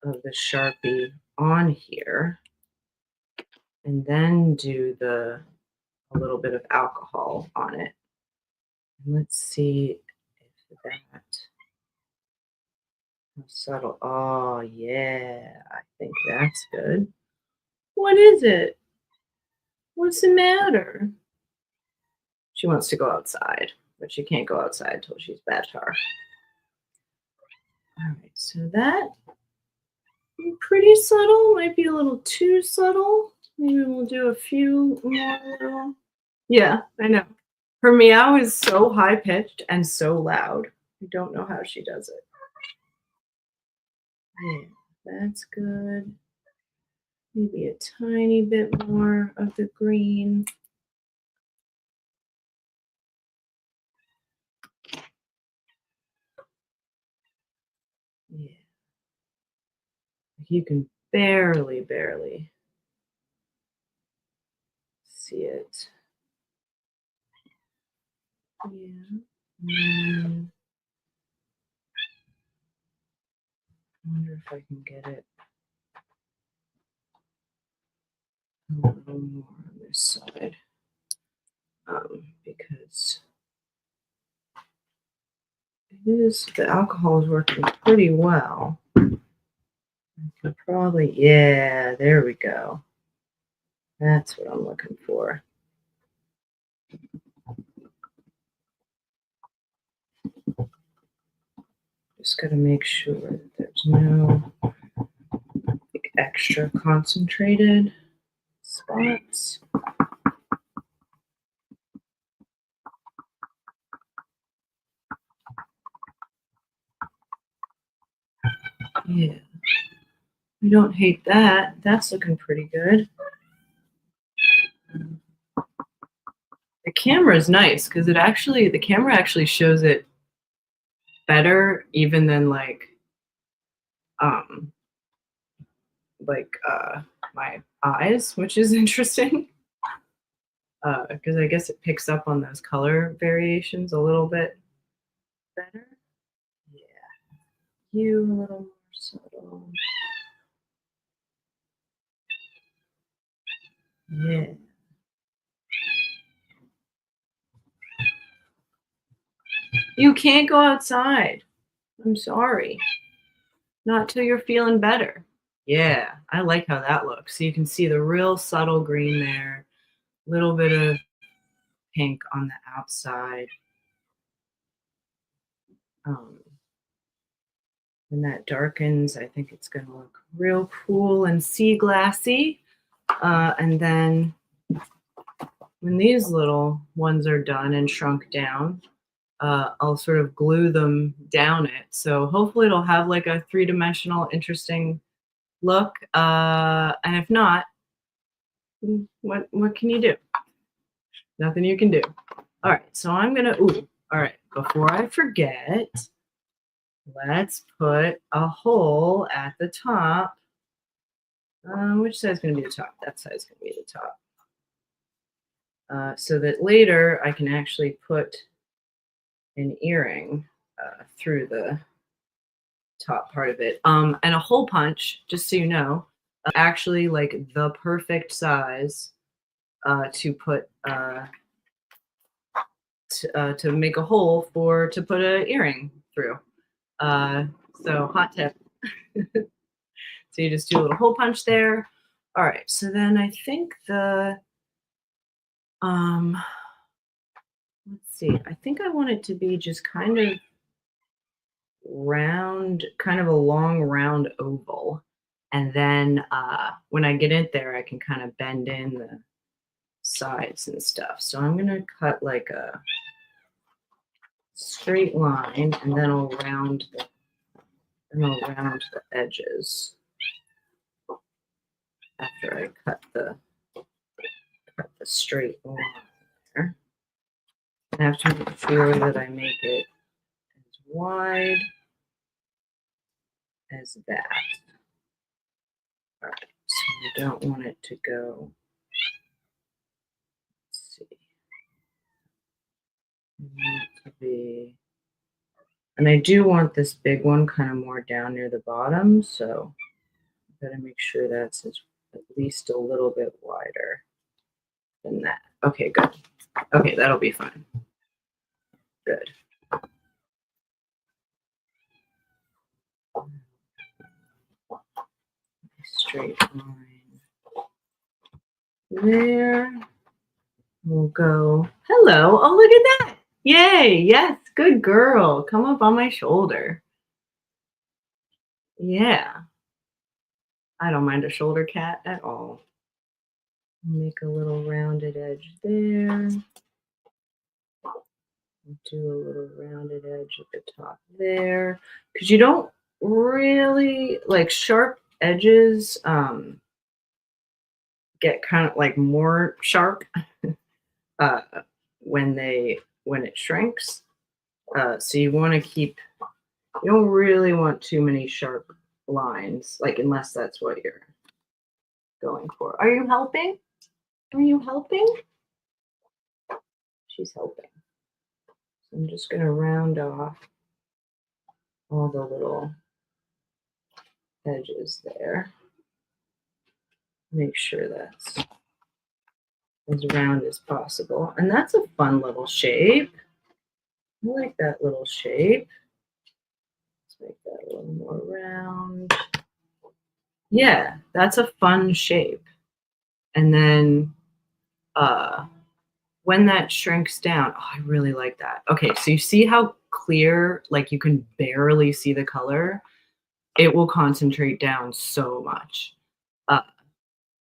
of the Sharpie on here and then do a little bit of alcohol on it. And let's see if that subtle. Oh yeah, I think that's good. What is it? What's the matter? She wants to go outside, but she can't go outside until she's better. All right, so that pretty subtle, might be a little too subtle. Maybe we'll do a few more little. Yeah, I know. Her meow is so high pitched and so loud. I don't know how she does it. Yeah, that's good. Maybe a tiny bit more of the green. Yeah. You can barely see it. Yeah. I wonder if I can get it a little more on this side. Because the alcohol is working pretty well. I could probably, yeah, there we go. That's what I'm looking for. Just got to make sure that there's no extra concentrated spots. Yeah, I don't hate that. That's looking pretty good. The camera is nice because the camera actually shows it better even than like like my eyes, which is interesting. Because I guess it picks up on those color variations a little bit better. Yeah, you a little more subtle. Yeah. You can't go outside. I'm sorry. Not till you're feeling better. Yeah, I like how that looks. So you can see the real subtle green there, little bit of pink on the outside. When that darkens, I think it's going to look real cool and sea glassy. And then when these little ones are done and shrunk down, I'll sort of glue them down it. So hopefully it'll have like a three-dimensional, interesting look. And if not, what can you do? Nothing you can do. All right, so I'm gonna, all right, before I forget, let's put a hole at the top. Which side is gonna be the top? That side is gonna be the top. So that later I can actually put an earring through the top part of it. And a hole punch, just so you know, actually like the perfect size to put to make a hole to put an earring through. So hot tip. So you just do a little hole punch there. All right, so then I think the let's see, I think I want it to be just kind of round, kind of a long round oval. And then when I get in there, I can kind of bend in the sides and stuff. So I'm gonna cut like a straight line, and then I'll round the edges after I cut the straight line there. I have to make sure that I make it as wide as that. All right, so I don't want it to go. Let's see. I want it to be, and I do want this big one kind of more down near the bottom, so I've got to make sure that's at least a little bit wider than that. Okay, good. Okay, that'll be fine. Good. Straight line there. We'll go, hello. Oh, look at that. Yay. Yes, good girl. Come up on my shoulder. Yeah. I don't mind a shoulder cat at all. Make a little rounded edge there. Do a little rounded edge at the top there. Because you don't really, like, sharp edges get kind of like more sharp when it shrinks. So you want to keep, you don't really want too many sharp lines, like unless that's what you're going for. Are you helping? Are you helping? She's helping. So I'm just going to round off all the little edges there. Make sure that's as round as possible. And that's a fun little shape. I like that little shape. Let's make that a little more round. Yeah, that's a fun shape. And then when that shrinks down, oh, I really like that. Okay, so you see how clear, like you can barely see the color? It will concentrate down so much.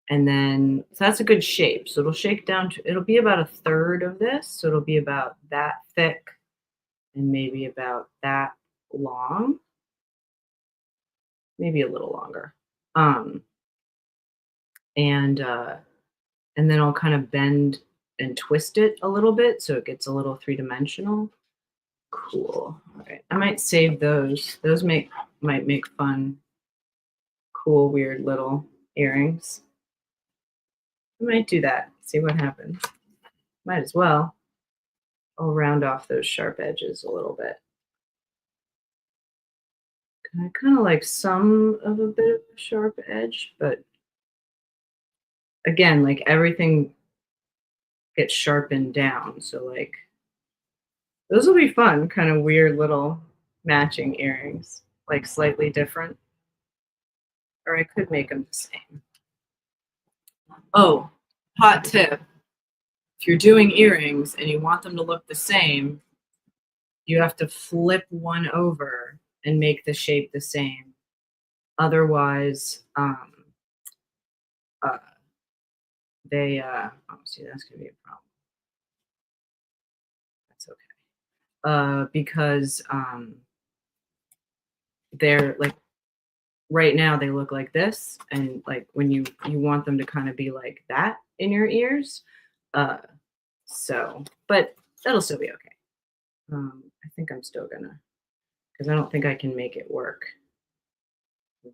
And then, so that's a good shape. So it'll shake down to, it'll be about a third of this. So it'll be about that thick and maybe about that long. Maybe a little longer. And then I'll kind of bend and twist it a little bit so it gets a little three-dimensional. Cool. All right. I might save those. Those might make fun, cool, weird little earrings. I might do that, see what happens. Might as well. I'll round off those sharp edges a little bit. I kind of like some of a bit of a sharp edge, but again, like everything gets sharpened down. So like those will be fun, kind of weird little matching earrings, like slightly different. Or I could make them the same. Oh, hot tip. If you're doing earrings and you want them to look the same, you have to flip one over and make the shape the same. Otherwise, they, oh, see, that's going to be a problem. That's okay. Because they're like, right now they look like this. And like when you want them to kind of be like that in your ears. So, but that'll still be okay. I think I'm still gonna, because I don't think I can make it work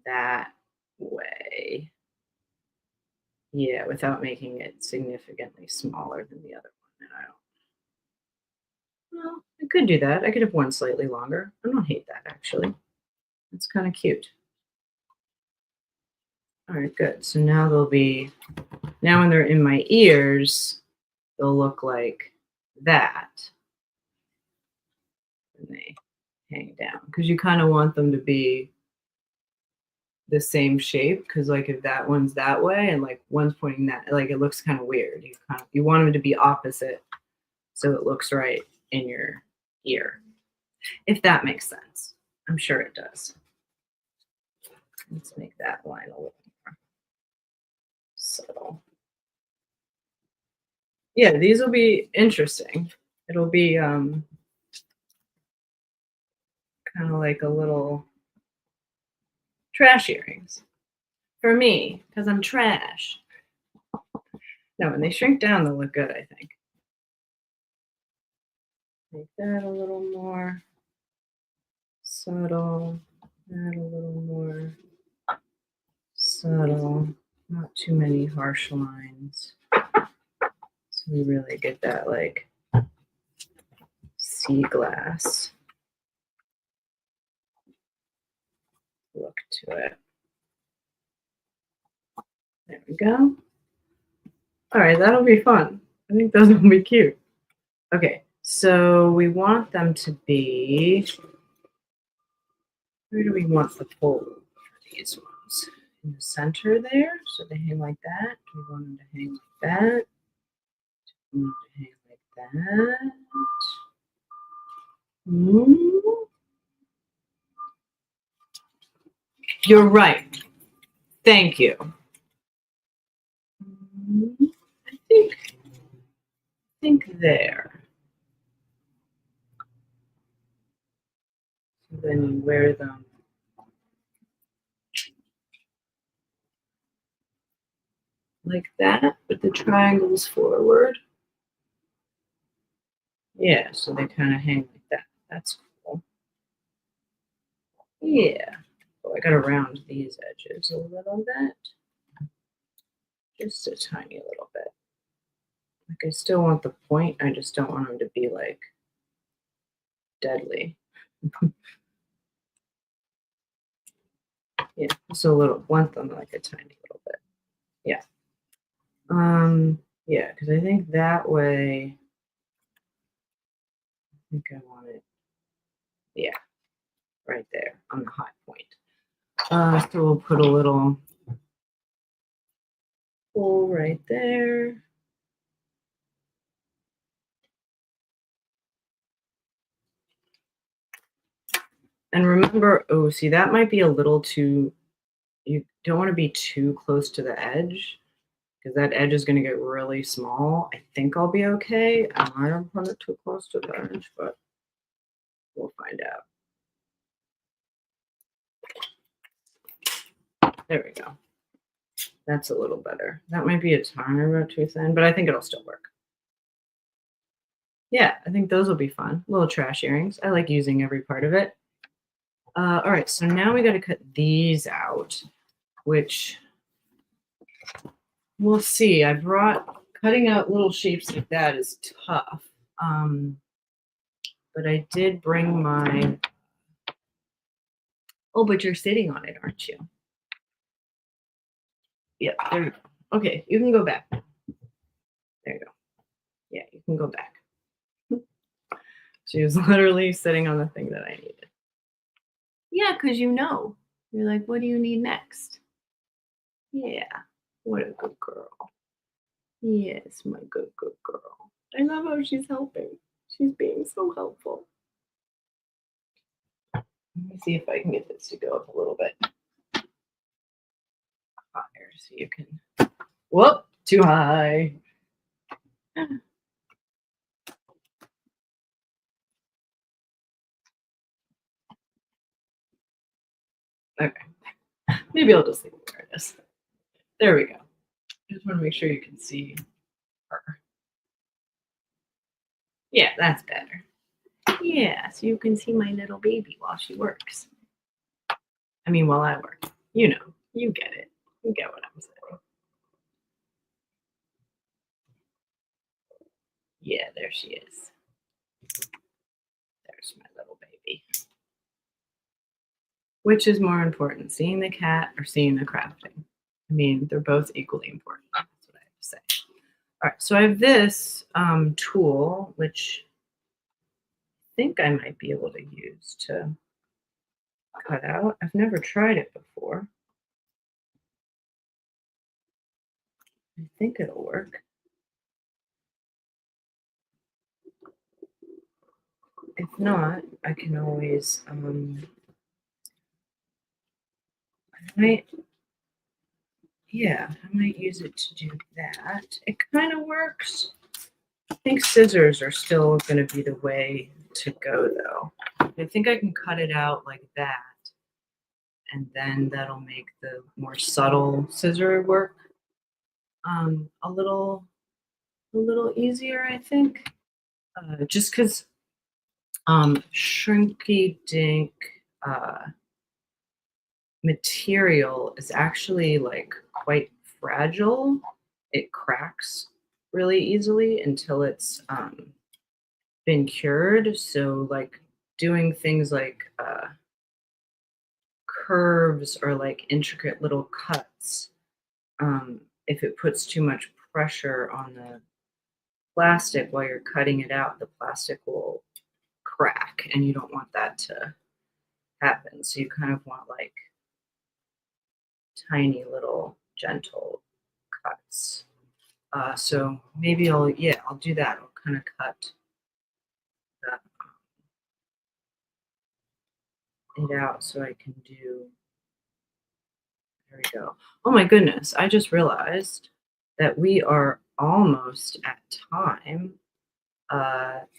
that way. Yeah, without making it significantly smaller than the other one. And I don't, well, I could do that. I could have one slightly longer. I don't hate that actually. It's kind of cute. All right, good. So now they'll be, now when they're in my ears, they'll look like that. And they hang down because you kind of want them to be the same shape, because like if that one's that way and like one's pointing that, like it looks kind of weird. You want them to be opposite so it looks right in your ear, if that makes sense. I'm sure it does. Let's make that line a little more subtle. Yeah, these will be interesting. It'll be kind of like a little trash earrings for me, because I'm trash. No, when they shrink down, they'll look good, I think. Make that a little more subtle. That a little more subtle. Not too many harsh lines. So we really get that like sea glass look to it. There we go. All right, that'll be fun. I think those will be cute. Okay, so we want them to be, where do we want the pole for these ones? In the center there, so they hang like that. Do we want them to hang like that? Do we want them to hang like that? You're right. Thank you. I think there. So then you wear them like that, with the triangles forward. Yeah, so they kind of hang like that. That's cool. Yeah. Oh, I gotta round these edges a little bit. Just a tiny little bit. Like I still want the point, I just don't want them to be like deadly. Yeah, so a little, want them like a tiny little bit. Yeah. Yeah, because I think that way, I think I want it, yeah, right there on the high point. So we'll put a little hole right there. And remember, oh, see, that might be a little too, you don't want to be too close to the edge, because that edge is going to get really small. I think I'll be okay. I don't put it too close to the edge, but we'll find out. There we go. That's a little better. That might be a tiny bit too thin, but I think it'll still work. Yeah, I think those will be fun. Little trash earrings. I like using every part of it. All right, so now we got to cut these out. which we'll see. I brought, cutting out little shapes like that is tough. But I did bring my, oh, but you're sitting on it, aren't you? Yeah, there you go. Okay, you can go back. There you go. Yeah, you can go back. She was literally sitting on the thing that I needed. Yeah, because you know. You're like, what do you need next? Yeah, what a good girl. Yes, my good girl. I love how she's helping. She's being so helpful. Let me see if I can get this to go up a little bit higher so you can. Whoop, too high. Okay. Maybe I'll just leave it where it is. There we go. Just want to make sure you can see her. Yeah, that's better. Yeah, so you can see my little baby while she works. I mean, while I work. You know, you get it. You get what I'm saying. Yeah, there she is. There's my little baby. Which is more important, seeing the cat or seeing the crafting? I mean, they're both equally important. That's what I have to say. All right, so I have this tool, which I think I might be able to use to cut out. I've never tried it before. I think it'll work. If not, I can always, I might use it to do that. It kind of works. I think scissors are still going to be the way to go, though. I think I can cut it out like that, and then that'll make the more subtle scissor work a little easier, I think. Just because shrinky dink material is actually like quite fragile. It cracks really easily until it's been cured. So like doing things like curves or like intricate little cuts, if it puts too much pressure on the plastic while you're cutting it out, the plastic will crack, and you don't want that to happen. So you kind of want like tiny little gentle cuts. So maybe I'll do that. I'll kind of cut it out so I can do, there we go. Oh my goodness, I just realized that we are almost at time.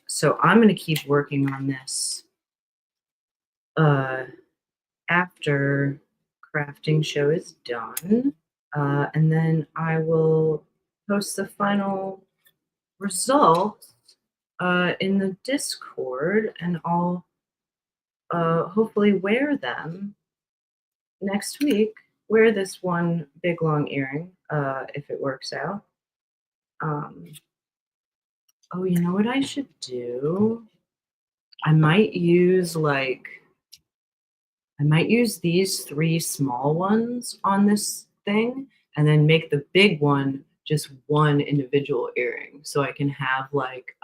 So I'm going to keep working on this after crafting show is done. And then I will post the final results in the Discord, and I'll hopefully wear them next week. Wear this one big long earring if it works out. Oh, you know what I should do? I might use these 3 small ones on this thing, and then make the big one just one individual earring, so I can have like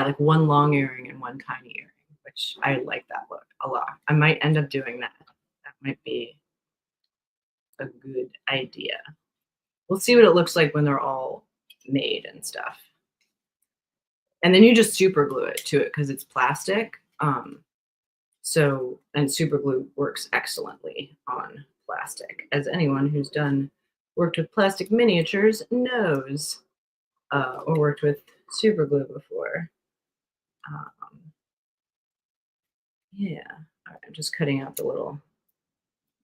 like one long earring and one tiny earring, which I like that look a lot. I might end up doing that. That might be a good idea. We'll see what it looks like when they're all made and stuff. And then you just super glue it to it because it's plastic. And super glue works excellently on plastic, as anyone who's worked with plastic miniatures knows, or worked with super glue before. All right, I'm just cutting out the little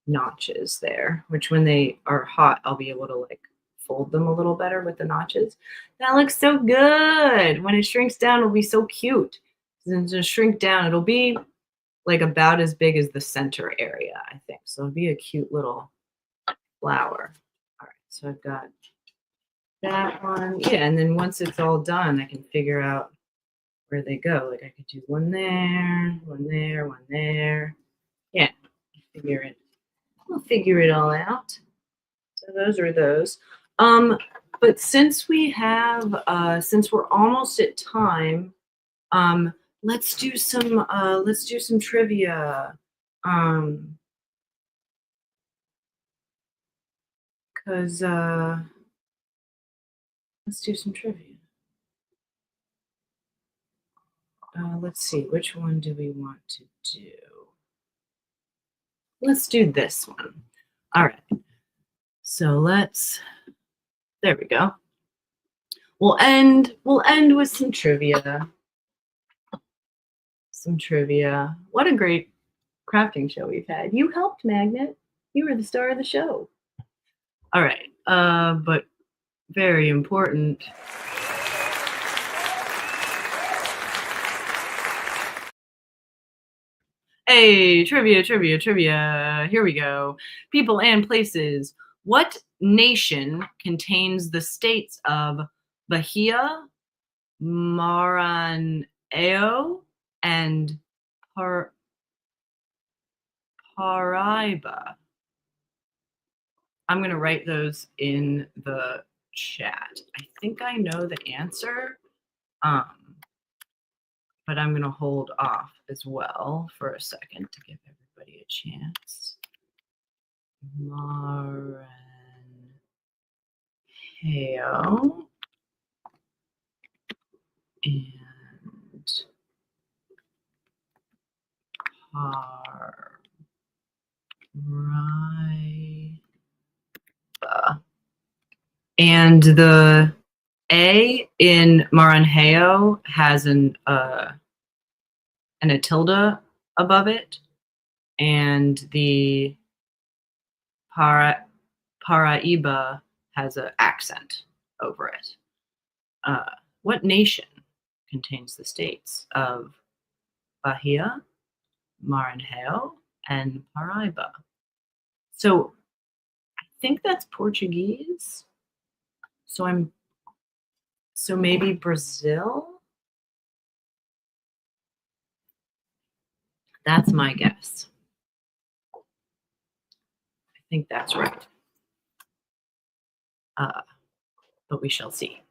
notches there, which when they are hot, I'll be able to like fold them a little better with the notches. That looks so good. When it shrinks down, it'll be so cute. Then to shrink down, it'll be like about as big as the center area, I think. So it'll be a cute little flower. All right, so I've got that one. Yeah, and then once it's all done, I can figure out where they go. Like I could do one there, one there, one there. Yeah, figure it. We'll figure it all out. So those are those. But since we have, since we're almost at time, let's do some trivia. Cause let's do some trivia. Let's see, which one do we want to do? Let's do this one. All right. So there we go. We'll end with some trivia. What a great crafting show we've had. You helped, Magnet. You were the star of the show. All right. But very important. Hey, trivia. Here we go. People and places. What nation contains the states of Bahia, Maranhão, and Paraíba? I'm going to write those in the chat. I think I know the answer, but I'm going to hold off as well for a second to give everybody a chance. Maranhão and Paraíba. And the A in Maranhão has an a tilde above it, and the Paraíba has an accent over it. What nation contains the states of Bahia, Maranhão, and Paraíba? So I think that's Portuguese. So maybe Brazil? That's my guess. I think that's right. But we shall see.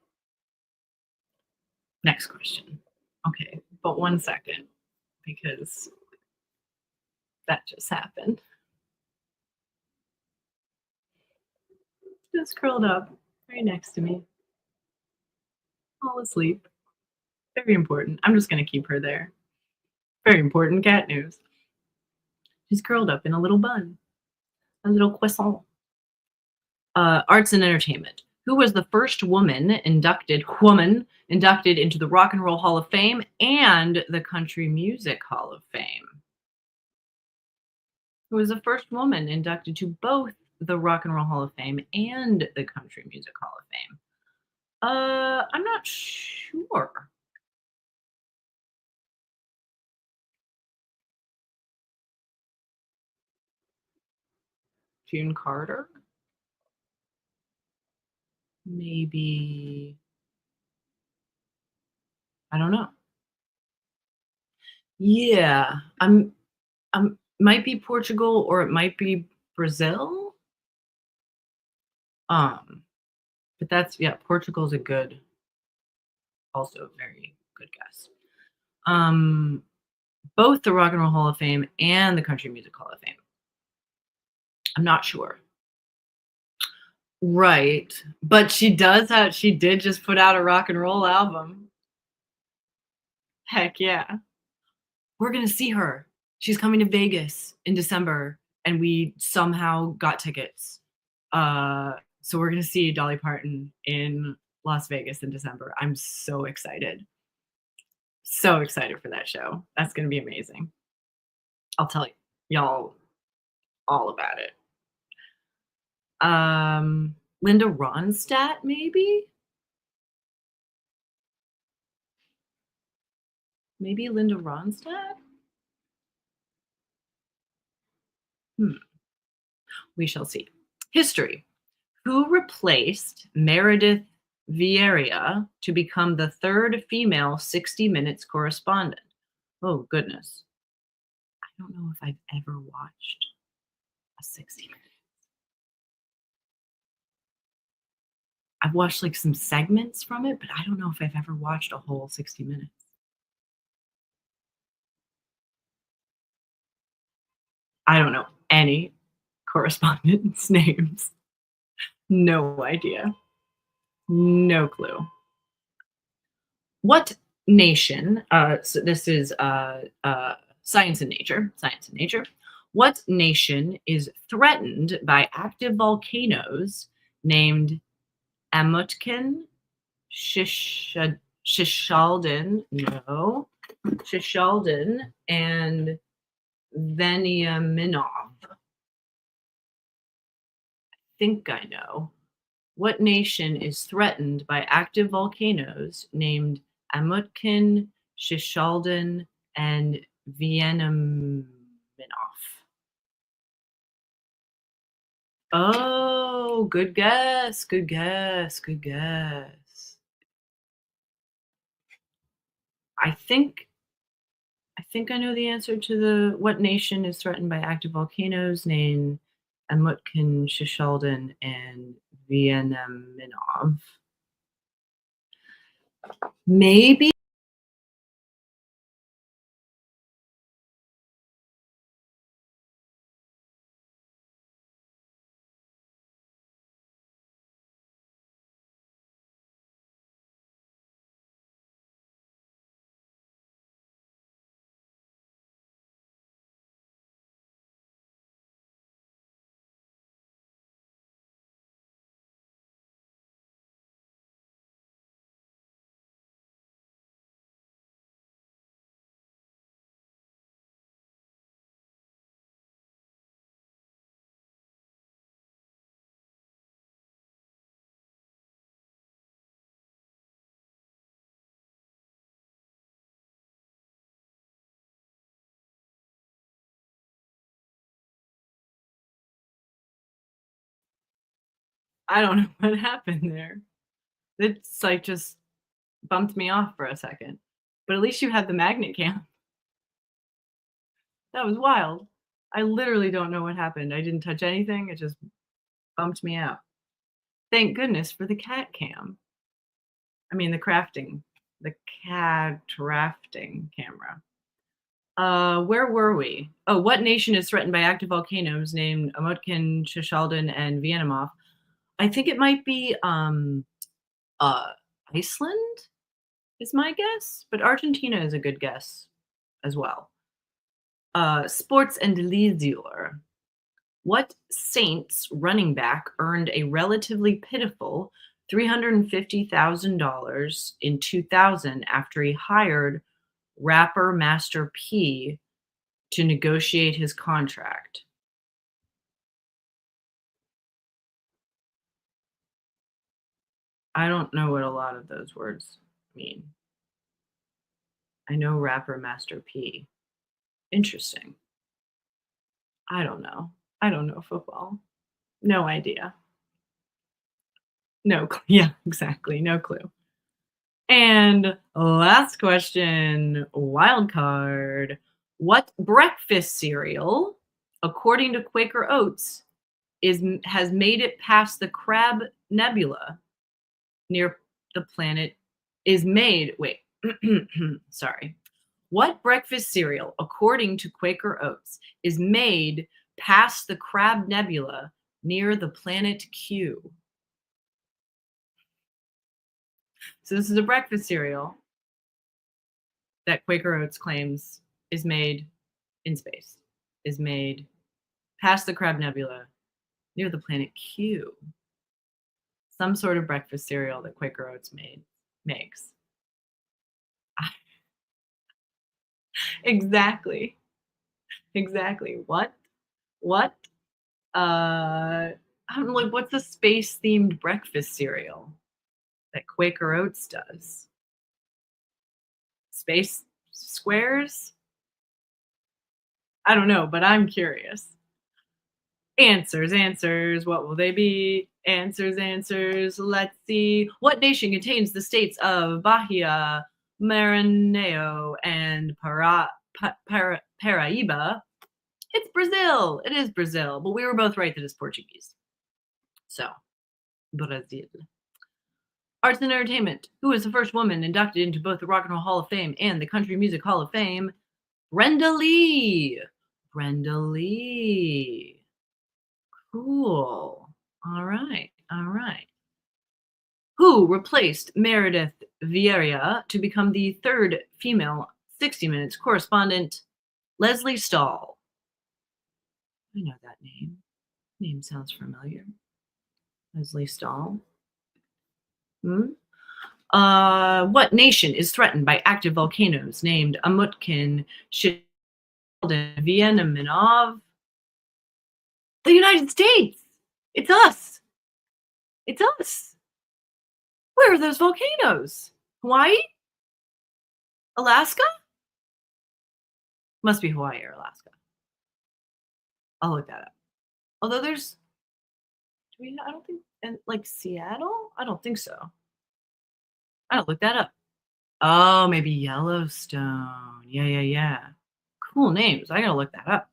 Next question. Okay, but 1 second, because that just happened. Just curled up right next to me, all asleep. Very important. I'm just going to keep her there. Very important cat news. She's curled up in a little bun, a little croissant. Arts and entertainment. Who was the first woman inducted into the Rock and Roll Hall of Fame and the Country Music Hall of Fame? Who was the first woman inducted to both the Rock and Roll Hall of Fame and the Country Music Hall of Fame? I'm not sure. June Carter? Maybe, I don't know. Yeah, might be Portugal or it might be Brazil. But that's, yeah, Portugal's a good, also very good guess. Both the Rock and Roll Hall of Fame and the Country Music Hall of Fame. I'm not sure. Right, but she did just put out a rock and roll album. Heck yeah. We're gonna see her. She's coming to Vegas in December, and we somehow got tickets. So we're gonna see Dolly Parton in Las Vegas in December. I'm so excited. So excited for that show. That's gonna be amazing. I'll tell y'all all about it. Linda Ronstadt, maybe? Maybe Linda Ronstadt? We shall see. History. Who replaced Meredith Vieira to become the third female 60 Minutes correspondent? Oh, goodness. I don't know if I've ever watched a 60 Minutes. I've watched like some segments from it, but I don't know if I've ever watched a whole 60 Minutes. I don't know any correspondents' names. No idea. No clue. What nation, so this is Science and Nature, Science and Nature. What nation is threatened by active volcanoes named Amutkin, Shishalden, no, Shishalden, and Veniaminov? I think I know. What nation is threatened by active volcanoes named Amutkin, Shishalden, and Veniaminov? Oh, good guess, good guess, good guess. I think I know the answer to the what nation is threatened by active volcanoes named Amutkin, Shishalden, and Veniaminov. Maybe. I don't know what happened there. It's like just bumped me off for a second. But at least you had the magnet cam. That was wild. I literally don't know what happened. I didn't touch anything. It just bumped me out. Thank goodness for the cat cam. I mean, the cat crafting camera. Where were we? Oh, what nation is threatened by active volcanoes named Amutkin, Shishalden, and Veniaminov? I think it might be Iceland is my guess, but Argentina is a good guess as well. Sports and leisure. What Saints running back earned a relatively pitiful $350,000 in 2000 after he hired rapper Master P to negotiate his contract? I don't know what a lot of those words mean. I know rapper Master P. Interesting. I don't know. I don't know football. No idea. No, yeah, exactly. No clue. And last question, wild card. What breakfast cereal, according to Quaker Oats, has made it past the Crab Nebula near the planet sorry. What breakfast cereal, according to Quaker Oats, is made past the Crab Nebula near the planet Q? So this is a breakfast cereal that Quaker Oats claims is made in space, is made past the Crab Nebula near the planet Q. Some sort of breakfast cereal that Quaker Oats makes. Exactly. What? I'm like, what's a space-themed breakfast cereal that Quaker Oats does? Space squares? I don't know, but I'm curious. Answers, answers. What will they be? Answers, answers. Let's see. What nation contains the states of Bahia, Maranhão, and Paraíba? It's Brazil. It is Brazil. But we were both right that it's Portuguese. So, Brazil. Arts and Entertainment. Who was the first woman inducted into both the Rock and Roll Hall of Fame and the Country Music Hall of Fame? Brenda Lee. Brenda Lee. Cool. All right. All right. Who replaced Meredith Vieira to become the third female 60 Minutes correspondent? Leslie Stahl. I know that name. Name sounds familiar. Leslie Stahl. What nation is threatened by active volcanoes named Amutkin, Shildin, Vienaminov? The United States. It's us. It's us. Where are those volcanoes? Hawaii? Alaska? Must be Hawaii or Alaska. I'll look that up. Although there's, I don't think, and like Seattle? I don't think so. I'll look that up. Oh, maybe Yellowstone. Yeah. Cool names. I gotta look that up.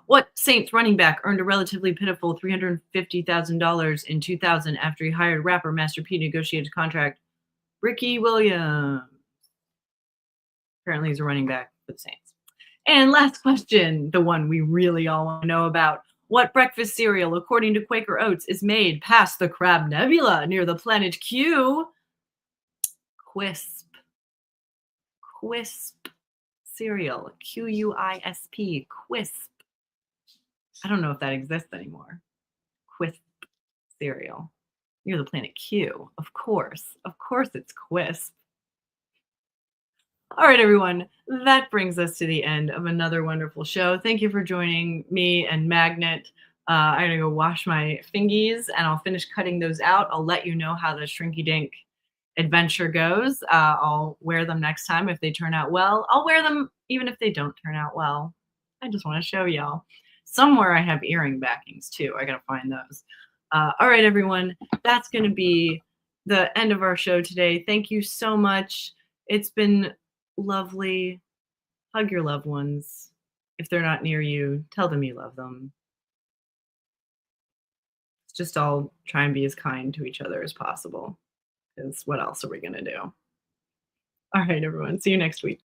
What Saints running back earned a relatively pitiful $350,000 in 2000 after he hired rapper Master P to negotiate a contract? Ricky Williams. Apparently he's a running back for the Saints. And last question, the one we really all want to know about. What breakfast cereal, according to Quaker Oats, is made past the Crab Nebula near the planet Q? Quisp. Quisp cereal. Quisp. Quisp. I don't know if that exists anymore. Quisp cereal. Near the planet Q. Of course. Of course it's Quisp. All right, everyone. That brings us to the end of another wonderful show. Thank you for joining me and Magnet. I'm going to go wash my fingies and I'll finish cutting those out. I'll let you know how the Shrinky Dink adventure goes. I'll wear them next time if they turn out well. I'll wear them even if they don't turn out well. I just want to show y'all. Somewhere I have earring backings too. I got to find those. All right, everyone. That's going to be the end of our show today. Thank you so much. It's been lovely. Hug your loved ones. If they're not near you, tell them you love them. Just all try and be as kind to each other as possible. Because what else are we going to do? All right, everyone. See you next week.